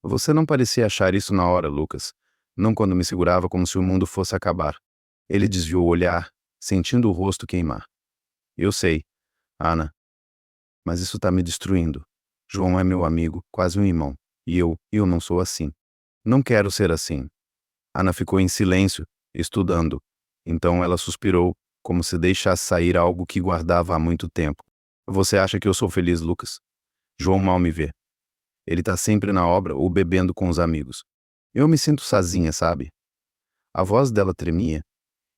[SPEAKER 1] Você não parecia achar isso na hora, Lucas. Não quando me segurava como se o mundo fosse acabar. Ele desviou o olhar, sentindo o rosto queimar. Eu sei, Ana, mas isso está me destruindo. João é meu amigo, quase um irmão. E eu não sou assim. Não quero ser assim. Ana ficou em silêncio, estudando. Então ela suspirou, como se deixasse sair algo que guardava há muito tempo. Você acha que eu sou feliz, Lucas? João mal me vê. Ele está sempre na obra ou bebendo com os amigos. Eu me sinto sozinha, sabe? A voz dela tremia,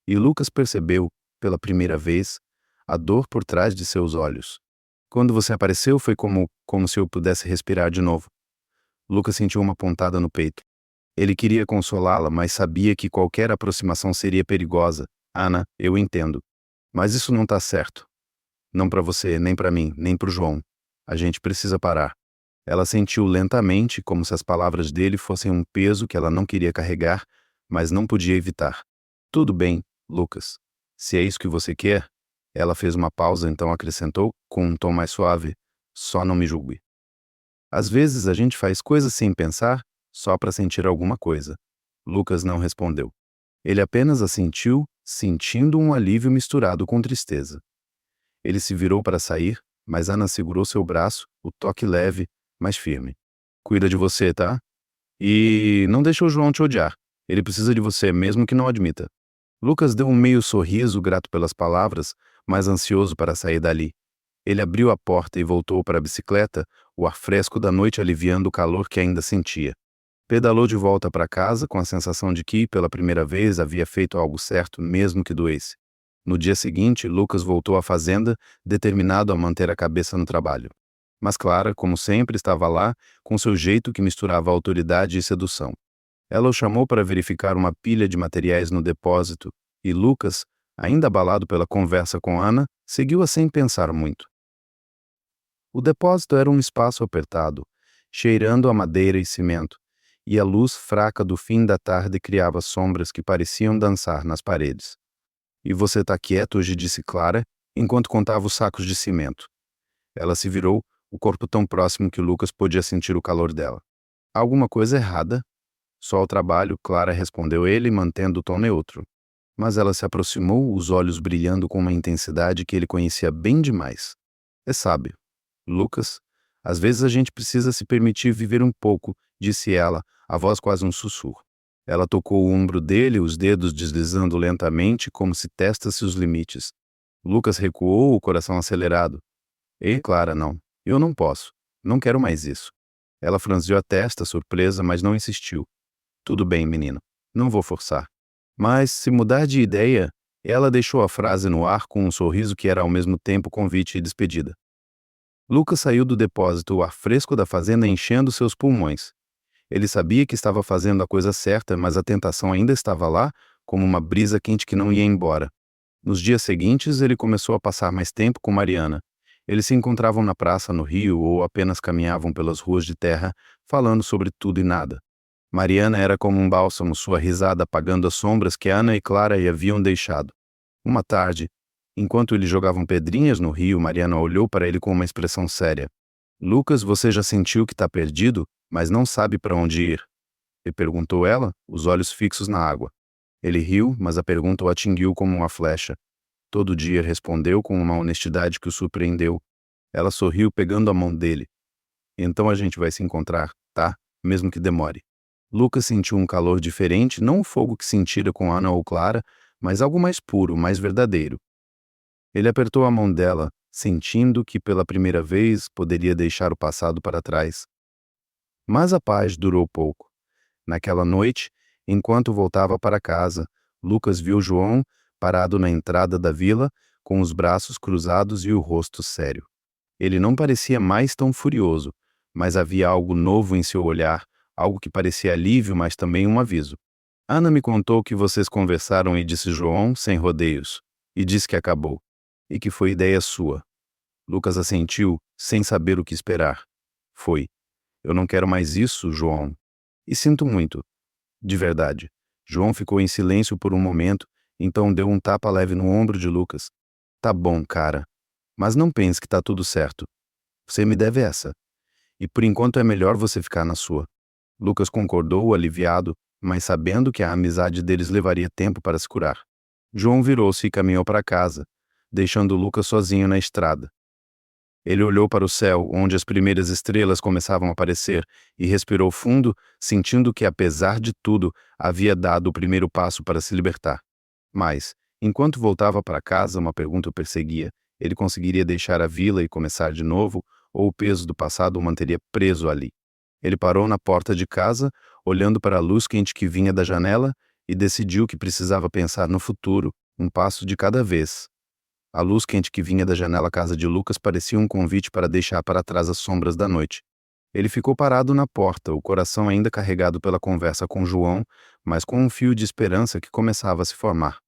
[SPEAKER 1] e Lucas percebeu, pela primeira vez, a dor por trás de seus olhos. Quando você apareceu, foi como se eu pudesse respirar de novo. Lucas sentiu uma pontada no peito. Ele queria consolá-la, mas sabia que qualquer aproximação seria perigosa. Ana, eu entendo. Mas isso não está certo. Não para você, nem para mim, nem para o João. A gente precisa parar. Ela sentiu lentamente, como se as palavras dele fossem um peso que ela não queria carregar, mas não podia evitar. Tudo bem, Lucas. Se é isso que você quer. Ela fez uma pausa, então acrescentou, com um tom mais suave. Só não me julgue. Às vezes a gente faz coisas sem pensar, só para sentir alguma coisa. Lucas não respondeu. Ele apenas assentiu, sentindo um alívio misturado com tristeza. Ele se virou para sair, mas Ana segurou seu braço, o toque leve, mas firme. Cuida de você, tá? E não deixa o João te odiar. Ele precisa de você, mesmo que não admita. Lucas deu um meio sorriso, grato pelas palavras, mas ansioso para sair dali. Ele abriu a porta e voltou para a bicicleta, o ar fresco da noite aliviando o calor que ainda sentia. Pedalou de volta para casa com a sensação de que, pela primeira vez, havia feito algo certo, mesmo que doesse. No dia seguinte, Lucas voltou à fazenda, determinado a manter a cabeça no trabalho. Mas Clara, como sempre, estava lá, com seu jeito que misturava autoridade e sedução. Ela o chamou para verificar uma pilha de materiais no depósito, e Lucas, ainda abalado pela conversa com Ana, seguiu-a sem pensar muito. O depósito era um espaço apertado, cheirando a madeira e cimento, e a luz fraca do fim da tarde criava sombras que pareciam dançar nas paredes. E você tá quieto hoje, disse Clara, enquanto contava os sacos de cimento. Ela se virou, o corpo tão próximo que Lucas podia sentir o calor dela. Há alguma coisa errada? Só o trabalho, Clara respondeu ele, mantendo o tom neutro. Mas ela se aproximou, os olhos brilhando com uma intensidade que ele conhecia bem demais. É sábio. Lucas, às vezes a gente precisa se permitir viver um pouco, disse ela, a voz quase um sussurro. Ela tocou o ombro dele, os dedos deslizando lentamente, como se testasse os limites. Lucas recuou, o coração acelerado. Ei, Clara, não. Eu não posso. Não quero mais isso. Ela franziu a testa, surpresa, mas não insistiu. Tudo bem, menino. Não vou forçar. Mas, se mudar de ideia, ela deixou a frase no ar com um sorriso que era ao mesmo tempo convite e despedida. Lucas saiu do depósito, o ar fresco da fazenda enchendo seus pulmões. Ele sabia que estava fazendo a coisa certa, mas a tentação ainda estava lá, como uma brisa quente que não ia embora. Nos dias seguintes, ele começou a passar mais tempo com Mariana. Eles se encontravam na praça, no rio, ou apenas caminhavam pelas ruas de terra, falando sobre tudo e nada. Mariana era como um bálsamo, sua risada apagando as sombras que Ana e Clara lhe haviam deixado. Uma tarde, enquanto eles jogavam pedrinhas no rio, Mariana olhou para ele com uma expressão séria. Lucas, você já sentiu que está perdido, mas não sabe para onde ir? E perguntou ela, os olhos fixos na água. Ele riu, mas a pergunta o atingiu como uma flecha. Todo dia respondeu com uma honestidade que o surpreendeu. Ela sorriu pegando a mão dele. Então a gente vai se encontrar, tá? Mesmo que demore. Lucas sentiu um calor diferente, não o fogo que sentira com Ana ou Clara, mas algo mais puro, mais verdadeiro. Ele apertou a mão dela, sentindo que pela primeira vez poderia deixar o passado para trás. Mas a paz durou pouco. Naquela noite, enquanto voltava para casa, Lucas viu João parado na entrada da vila, com os braços cruzados e o rosto sério. Ele não parecia mais tão furioso, mas havia algo novo em seu olhar, algo que parecia alívio, mas também um aviso. Ana me contou que vocês conversaram e disse João, sem rodeios, e disse que acabou, e que foi ideia sua. Lucas assentiu, sem saber o que esperar. Foi. Eu não quero mais isso, João. E sinto muito. De verdade. João ficou em silêncio por um momento, então deu um tapa leve no ombro de Lucas. Tá bom, cara. Mas não pense que tá tudo certo. Você me deve essa. E por enquanto é melhor você ficar na sua. Lucas concordou, aliviado, mas sabendo que a amizade deles levaria tempo para se curar. João virou-se e caminhou para casa, deixando Lucas sozinho na estrada. Ele olhou para o céu, onde as primeiras estrelas começavam a aparecer, e respirou fundo, sentindo que, apesar de tudo, havia dado o primeiro passo para se libertar. Mas, enquanto voltava para casa, uma pergunta o perseguia. Ele conseguiria deixar a vila e começar de novo, ou o peso do passado o manteria preso ali? Ele parou na porta de casa, olhando para a luz quente que vinha da janela, e decidiu que precisava pensar no futuro, um passo de cada vez. A luz quente que vinha da janela casa de Lucas parecia um convite para deixar para trás as sombras da noite. Ele ficou parado na porta, o coração ainda carregado pela conversa com João, mas com um fio de esperança que começava a se formar.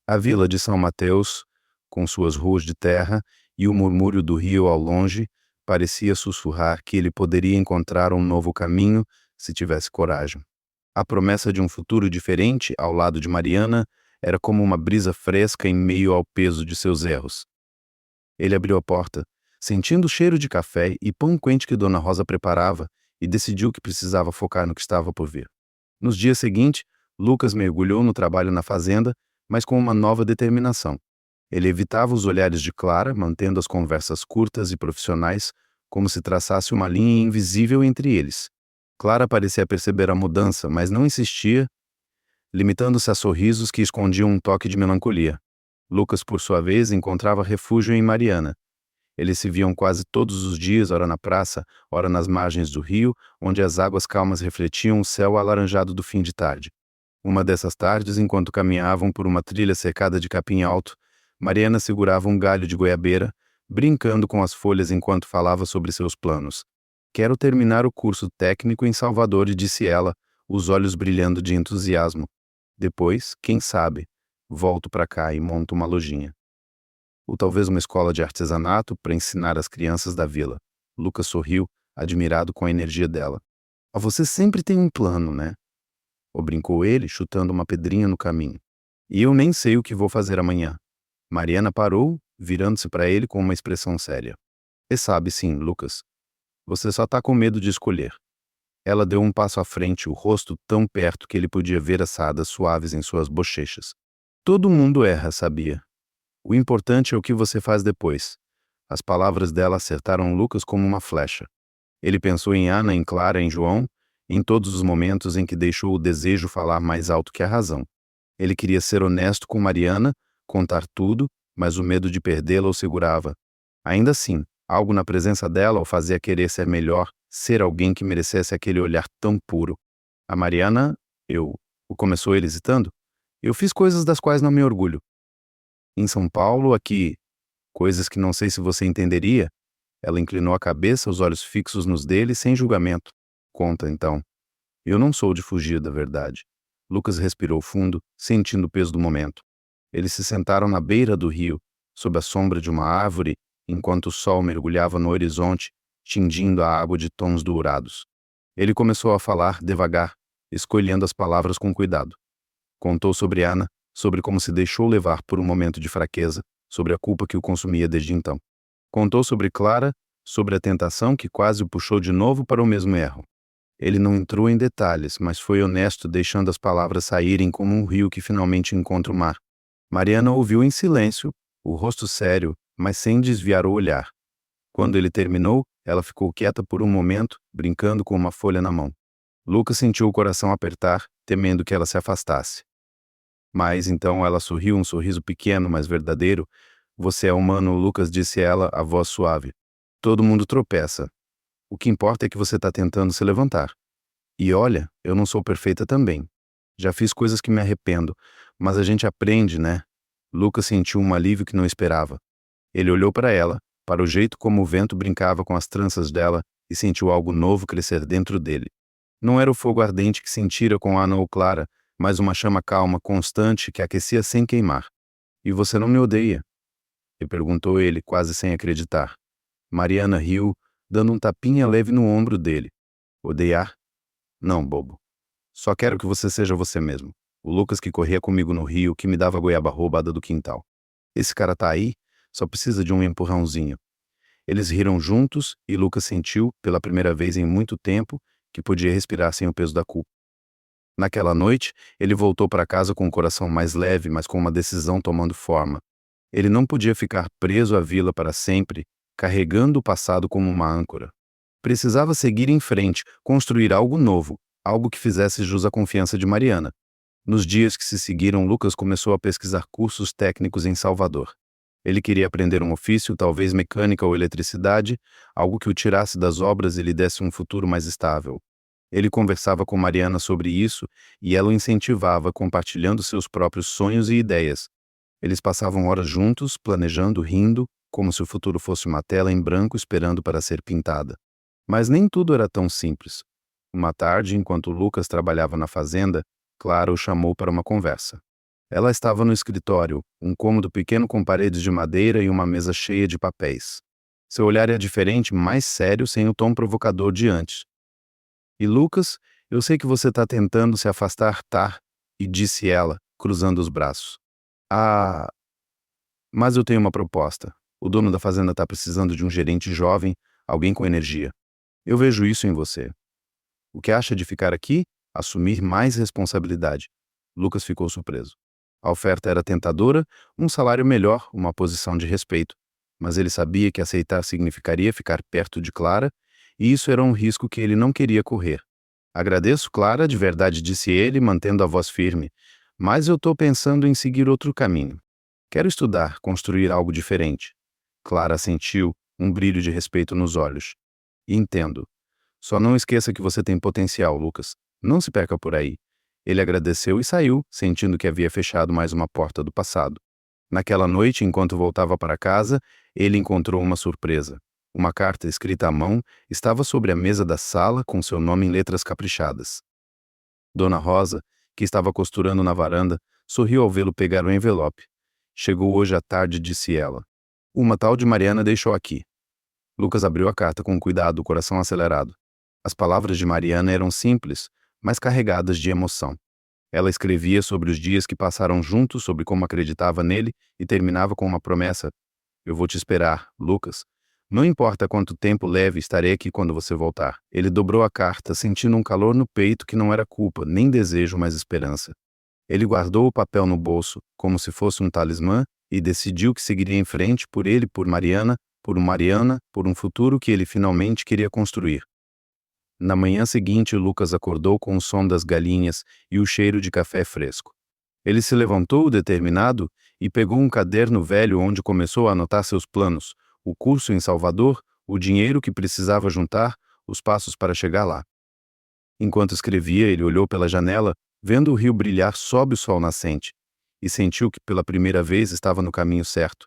[SPEAKER 1] A vila de São Mateus, com suas ruas de terra e o murmúrio do rio ao longe, parecia sussurrar que ele poderia encontrar um novo caminho se tivesse coragem. A promessa de um futuro diferente ao lado de Mariana era como uma brisa fresca em meio ao peso de seus erros. Ele abriu a porta, sentindo o cheiro de café e pão quente que Dona Rosa preparava, e decidiu que precisava focar no que estava por vir. Nos dias seguintes, Lucas mergulhou no trabalho na fazenda, mas com uma nova determinação. Ele evitava os olhares de Clara, mantendo as conversas curtas e profissionais, como se traçasse uma linha invisível entre eles. Clara parecia perceber a mudança, mas não insistia, limitando-se a sorrisos que escondiam um toque de melancolia. Lucas, por sua vez, encontrava refúgio em Mariana. Eles se viam quase todos os dias, ora na praça, ora nas margens do rio, onde as águas calmas refletiam o céu alaranjado do fim de tarde. Uma dessas tardes, enquanto caminhavam por uma trilha cercada de capim alto, Mariana segurava um galho de goiabeira, brincando com as folhas enquanto falava sobre seus planos. Quero terminar o curso técnico em Salvador, disse ela, os olhos brilhando de entusiasmo. Depois, quem sabe, volto para cá e monto uma lojinha. Ou talvez uma escola de artesanato para ensinar as crianças da vila. Lucas sorriu, admirado com a energia dela. Você sempre tem um plano, né? Ou brincou ele, chutando uma pedrinha no caminho. E eu nem sei o que vou fazer amanhã. Mariana parou, virando-se para ele com uma expressão séria. E sabe sim, Lucas. Você só tá com medo de escolher. Ela deu um passo à frente, o rosto tão perto que ele podia ver as sardas suaves em suas bochechas. Todo mundo erra, sabia? O importante é o que você faz depois. As palavras dela acertaram Lucas como uma flecha. Ele pensou em Ana, em Clara, em João, em todos os momentos em que deixou o desejo falar mais alto que a razão. Ele queria ser honesto com Mariana, contar tudo, mas o medo de perdê-la o segurava. Ainda assim, algo na presença dela o fazia querer ser melhor, ser alguém que merecesse aquele olhar tão puro. A Mariana, começou ele hesitando. Eu fiz coisas das quais não me orgulho. Em São Paulo, aqui, coisas que não sei se você entenderia. Ela inclinou a cabeça, os olhos fixos nos dele, sem julgamento. Conta, então. Eu não sou de fugir da verdade. Lucas respirou fundo, sentindo o peso do momento. Eles se sentaram na beira do rio, sob a sombra de uma árvore, enquanto o sol mergulhava no horizonte, tingindo a água de tons dourados. Ele começou a falar devagar, escolhendo as palavras com cuidado. Contou sobre Ana, sobre como se deixou levar por um momento de fraqueza, sobre a culpa que o consumia desde então. Contou sobre Clara, sobre a tentação que quase o puxou de novo para o mesmo erro. Ele não entrou em detalhes, mas foi honesto, deixando as palavras saírem como um rio que finalmente encontra o mar. Mariana ouviu em silêncio, o rosto sério, mas sem desviar o olhar. Quando ele terminou, ela ficou quieta por um momento, brincando com uma folha na mão. Lucas sentiu o coração apertar, temendo que ela se afastasse. Mas então ela sorriu, um sorriso pequeno, mas verdadeiro. Você é humano, Lucas, disse ela, a voz suave. Todo mundo tropeça. O que importa é que você está tentando se levantar. E olha, eu não sou perfeita também. Já fiz coisas que me arrependo, mas a gente aprende, né? Lucas sentiu um alívio que não esperava. Ele olhou para ela, para o jeito como o vento brincava com as tranças dela, e sentiu algo novo crescer dentro dele. Não era o fogo ardente que sentira com Ana ou Clara, mas uma chama calma, constante, que aquecia sem queimar. "E você não me odeia?" E perguntou ele, quase sem acreditar. Mariana riu, dando um tapinha leve no ombro dele. "Odiar? Não, bobo. Só quero que você seja você mesmo. O Lucas que corria comigo no rio, que me dava goiaba roubada do quintal. Esse cara tá aí, só precisa de um empurrãozinho." Eles riram juntos e Lucas sentiu, pela primeira vez em muito tempo, que podia respirar sem o peso da culpa. Naquela noite, ele voltou para casa com o coração mais leve, mas com uma decisão tomando forma. Ele não podia ficar preso à vila para sempre, carregando o passado como uma âncora. Precisava seguir em frente, construir algo novo, algo que fizesse jus à confiança de Mariana. Nos dias que se seguiram, Lucas começou a pesquisar cursos técnicos em Salvador. Ele queria aprender um ofício, talvez mecânica ou eletricidade, algo que o tirasse das obras e lhe desse um futuro mais estável. Ele conversava com Mariana sobre isso e ela o incentivava, compartilhando seus próprios sonhos e ideias. Eles passavam horas juntos, planejando, rindo, como se o futuro fosse uma tela em branco esperando para ser pintada. Mas nem tudo era tão simples. Uma tarde, enquanto Lucas trabalhava na fazenda, Clara o chamou para uma conversa. Ela estava no escritório, um cômodo pequeno com paredes de madeira e uma mesa cheia de papéis. Seu olhar era diferente, mais sério, sem o tom provocador de antes. "E Lucas, eu sei que você está tentando se afastar, tá?" E disse ela, cruzando os braços. "Ah, mas eu tenho uma proposta. O dono da fazenda está precisando de um gerente jovem, alguém com energia. Eu vejo isso em você. O que acha de ficar aqui? Assumir mais responsabilidade." Lucas ficou surpreso. A oferta era tentadora, um salário melhor, uma posição de respeito. Mas ele sabia que aceitar significaria ficar perto de Clara, e isso era um risco que ele não queria correr. "Agradeço, Clara, de verdade", disse ele, mantendo a voz firme. "Mas eu estou pensando em seguir outro caminho. Quero estudar, construir algo diferente." Clara sentiu um brilho de respeito nos olhos. "Entendo. Só não esqueça que você tem potencial, Lucas. Não se perca por aí." Ele agradeceu e saiu, sentindo que havia fechado mais uma porta do passado. Naquela noite, enquanto voltava para casa, ele encontrou uma surpresa. Uma carta escrita à mão estava sobre a mesa da sala com seu nome em letras caprichadas. Dona Rosa, que estava costurando na varanda, sorriu ao vê-lo pegar o envelope. "Chegou hoje à tarde", disse ela. "Uma tal de Mariana deixou aqui." Lucas abriu a carta com cuidado, o coração acelerado. As palavras de Mariana eram simples, mas carregadas de emoção. Ela escrevia sobre os dias que passaram juntos, sobre como acreditava nele, e terminava com uma promessa: "Eu vou te esperar, Lucas. Não importa quanto tempo leve, estarei aqui quando você voltar." Ele dobrou a carta, sentindo um calor no peito que não era culpa, nem desejo, mas esperança. Ele guardou o papel no bolso, como se fosse um talismã, e decidiu que seguiria em frente por ele, por Mariana, por um futuro que ele finalmente queria construir. Na manhã seguinte, Lucas acordou com o som das galinhas e o cheiro de café fresco. Ele se levantou determinado e pegou um caderno velho onde começou a anotar seus planos, o curso em Salvador, o dinheiro que precisava juntar, os passos para chegar lá. Enquanto escrevia, ele olhou pela janela, vendo o rio brilhar sob o sol nascente, e sentiu que pela primeira vez estava no caminho certo.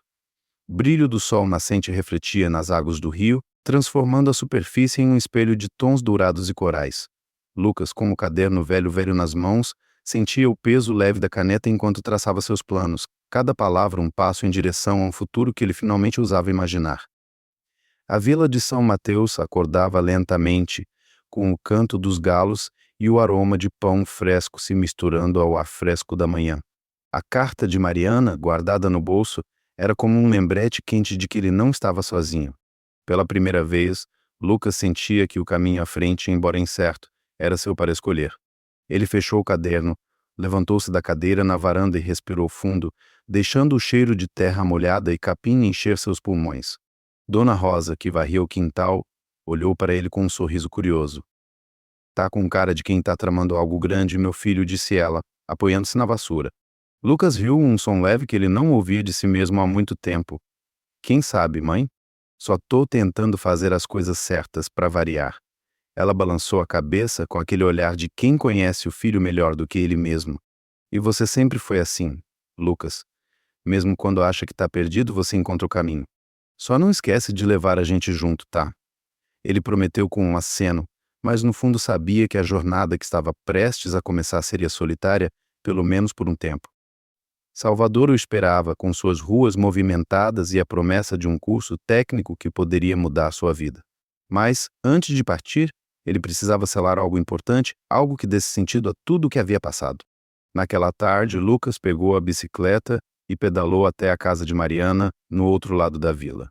[SPEAKER 1] O brilho do sol nascente refletia nas águas do rio, transformando a superfície em um espelho de tons dourados e corais. Lucas, com o caderno velho nas mãos, sentia o peso leve da caneta enquanto traçava seus planos, cada palavra um passo em direção a um futuro que ele finalmente ousava imaginar. A vila de São Mateus acordava lentamente, com o canto dos galos e o aroma de pão fresco se misturando ao ar fresco da manhã. A carta de Mariana, guardada no bolso, era como um lembrete quente de que ele não estava sozinho. Pela primeira vez, Lucas sentia que o caminho à frente, embora incerto, era seu para escolher. Ele fechou o caderno, levantou-se da cadeira na varanda e respirou fundo, deixando o cheiro de terra molhada e capim encher seus pulmões. Dona Rosa, que varria o quintal, olhou para ele com um sorriso curioso. "Tá com cara de quem tá tramando algo grande, meu filho", disse ela, apoiando-se na vassoura. Lucas viu um som leve que ele não ouvia de si mesmo há muito tempo. "Quem sabe, mãe? Só tô tentando fazer as coisas certas para variar." Ela balançou a cabeça com aquele olhar de quem conhece o filho melhor do que ele mesmo. "E você sempre foi assim, Lucas. Mesmo quando acha que está perdido, você encontra o caminho. Só não esquece de levar a gente junto, tá? Ele prometeu com um aceno, mas no fundo sabia que a jornada que estava prestes a começar seria solitária, pelo menos por um tempo. Salvador o esperava, com suas ruas movimentadas e a promessa de um curso técnico que poderia mudar sua vida. Mas, antes de partir, ele precisava selar algo importante, algo que desse sentido a tudo o que havia passado. Naquela tarde, Lucas pegou a bicicleta e pedalou até a casa de Mariana, no outro lado da vila.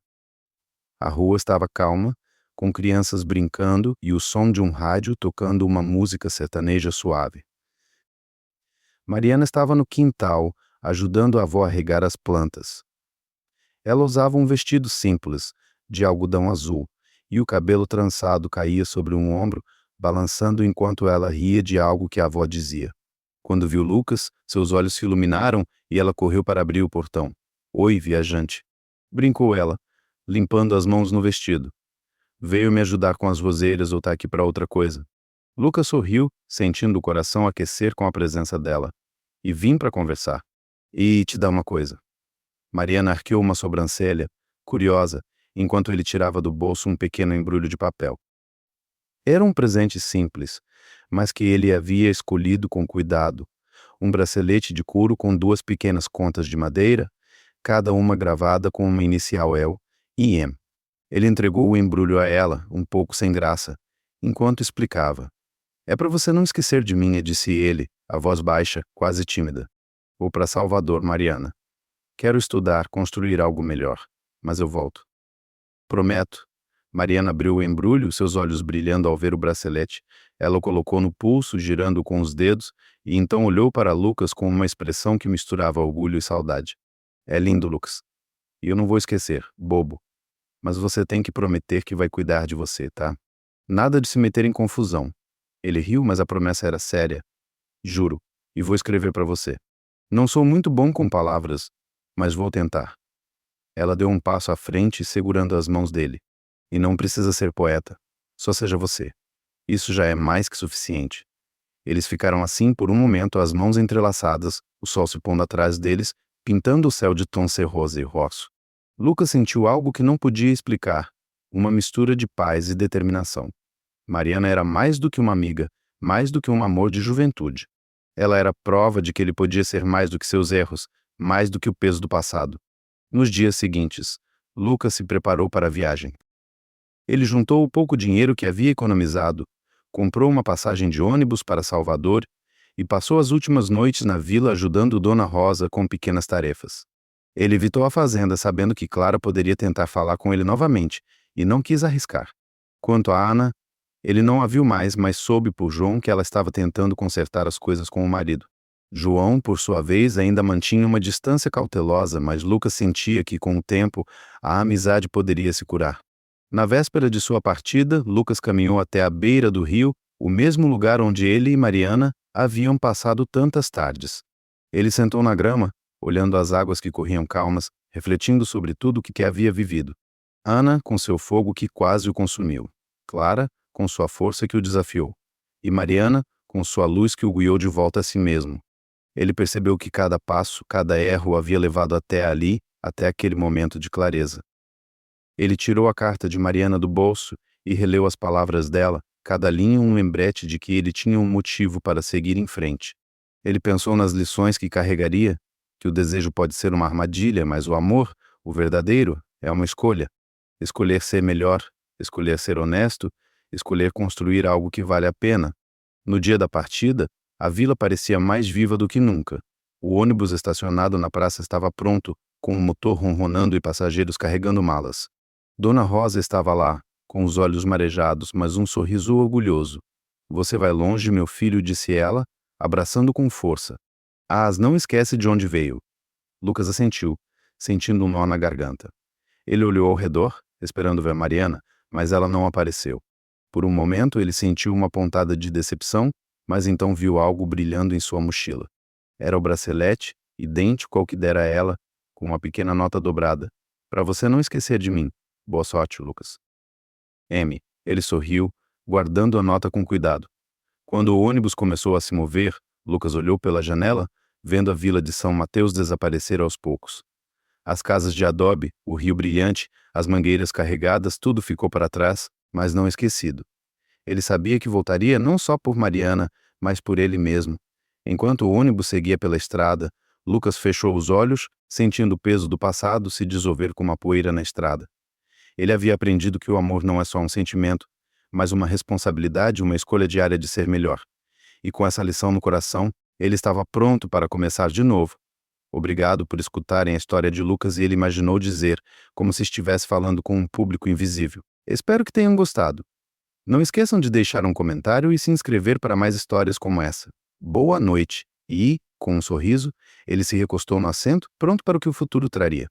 [SPEAKER 1] A rua estava calma, com crianças brincando e o som de um rádio tocando uma música sertaneja suave. Mariana estava no quintal, ajudando a avó a regar as plantas. Ela usava um vestido simples, de algodão azul, e o cabelo trançado caía sobre um ombro, balançando enquanto ela ria de algo que a avó dizia. Quando viu Lucas, seus olhos se iluminaram e ela correu para abrir o portão. "Oi, viajante", brincou ela, limpando as mãos no vestido. "Veio me ajudar com as roseiras ou tá aqui para outra coisa?" Lucas sorriu, sentindo o coração aquecer com a presença dela. "E vim para conversar. E te dar uma coisa." Mariana arqueou uma sobrancelha, curiosa, enquanto ele tirava do bolso um pequeno embrulho de papel. Era um presente simples, mas que ele havia escolhido com cuidado. Um bracelete de couro com 2 pequenas contas de madeira, cada uma gravada com uma inicial L e M. Ele entregou o embrulho a ela, um pouco sem graça, enquanto explicava. "É para você não esquecer de mim", disse ele, a voz baixa, quase tímida. "Vou para Salvador, Mariana. Quero estudar, construir algo melhor, mas eu volto." "Prometo." Mariana abriu o embrulho, seus olhos brilhando ao ver o bracelete. Ela o colocou no pulso, girando com os dedos, e então olhou para Lucas com uma expressão que misturava orgulho e saudade. "É lindo, Lucas. E eu não vou esquecer, bobo. Mas você tem que prometer que vai cuidar de você, tá? Nada de se meter em confusão." Ele riu, mas a promessa era séria. "Juro, e vou escrever para você. Não sou muito bom com palavras, mas vou tentar." Ela deu um passo à frente, segurando as mãos dele. "E não precisa ser poeta. Só seja você. Isso já é mais que suficiente." Eles ficaram assim por um momento, as mãos entrelaçadas, o sol se pondo atrás deles, pintando o céu de tons rosa e roxo. Lucas sentiu algo que não podia explicar, uma mistura de paz e determinação. Mariana era mais do que uma amiga, mais do que um amor de juventude. Ela era prova de que ele podia ser mais do que seus erros, mais do que o peso do passado. Nos dias seguintes, Lucas se preparou para a viagem. Ele juntou o pouco dinheiro que havia economizado, comprou uma passagem de ônibus para Salvador e passou as últimas noites na vila ajudando Dona Rosa com pequenas tarefas. Ele evitou a fazenda sabendo que Clara poderia tentar falar com ele novamente e não quis arriscar. Quanto a Ana, ele não a viu mais, mas soube por João que ela estava tentando consertar as coisas com o marido. João, por sua vez, ainda mantinha uma distância cautelosa, mas Lucas sentia que, com o tempo, a amizade poderia se curar. Na véspera de sua partida, Lucas caminhou até a beira do rio, o mesmo lugar onde ele e Mariana haviam passado tantas tardes. Ele sentou na grama, olhando as águas que corriam calmas, refletindo sobre tudo o que havia vivido. Ana, com seu fogo que quase o consumiu. Clara, com sua força que o desafiou. E Mariana, com sua luz que o guiou de volta a si mesmo. Ele percebeu que cada passo, cada erro o havia levado até ali, até aquele momento de clareza. Ele tirou a carta de Mariana do bolso e releu as palavras dela, cada linha um lembrete de que ele tinha um motivo para seguir em frente. Ele pensou nas lições que carregaria, que o desejo pode ser uma armadilha, mas o amor, o verdadeiro, é uma escolha. Escolher ser melhor, escolher ser honesto, escolher construir algo que vale a pena. No dia da partida, a vila parecia mais viva do que nunca. O ônibus estacionado na praça estava pronto, com o motor ronronando e passageiros carregando malas. Dona Rosa estava lá, com os olhos marejados, mas um sorriso orgulhoso. "Você vai longe, meu filho", disse ela, abraçando com força. "Ah, não esquece de onde veio." Lucas assentiu, sentindo um nó na garganta. Ele olhou ao redor, esperando ver Mariana, mas ela não apareceu. Por um momento ele sentiu uma pontada de decepção, mas então viu algo brilhando em sua mochila. Era o bracelete, idêntico ao que dera a ela, com uma pequena nota dobrada. "Para você não esquecer de mim. Boa sorte, Lucas." M. Ele sorriu, guardando a nota com cuidado. Quando o ônibus começou a se mover, Lucas olhou pela janela, vendo a vila de São Mateus desaparecer aos poucos. As casas de adobe, o rio brilhante, as mangueiras carregadas, tudo ficou para trás, mas não esquecido. Ele sabia que voltaria não só por Mariana, mas por ele mesmo. Enquanto o ônibus seguia pela estrada, Lucas fechou os olhos, sentindo o peso do passado se dissolver como a poeira na estrada. Ele havia aprendido que o amor não é só um sentimento, mas uma responsabilidade, uma escolha diária de ser melhor. E com essa lição no coração, ele estava pronto para começar de novo. Obrigado por escutarem a história de Lucas, e ele imaginou dizer, como se estivesse falando com um público invisível. Espero que tenham gostado. Não esqueçam de deixar um comentário e se inscrever para mais histórias como essa. Boa noite! E, com um sorriso, ele se recostou no assento, pronto para o que o futuro traria.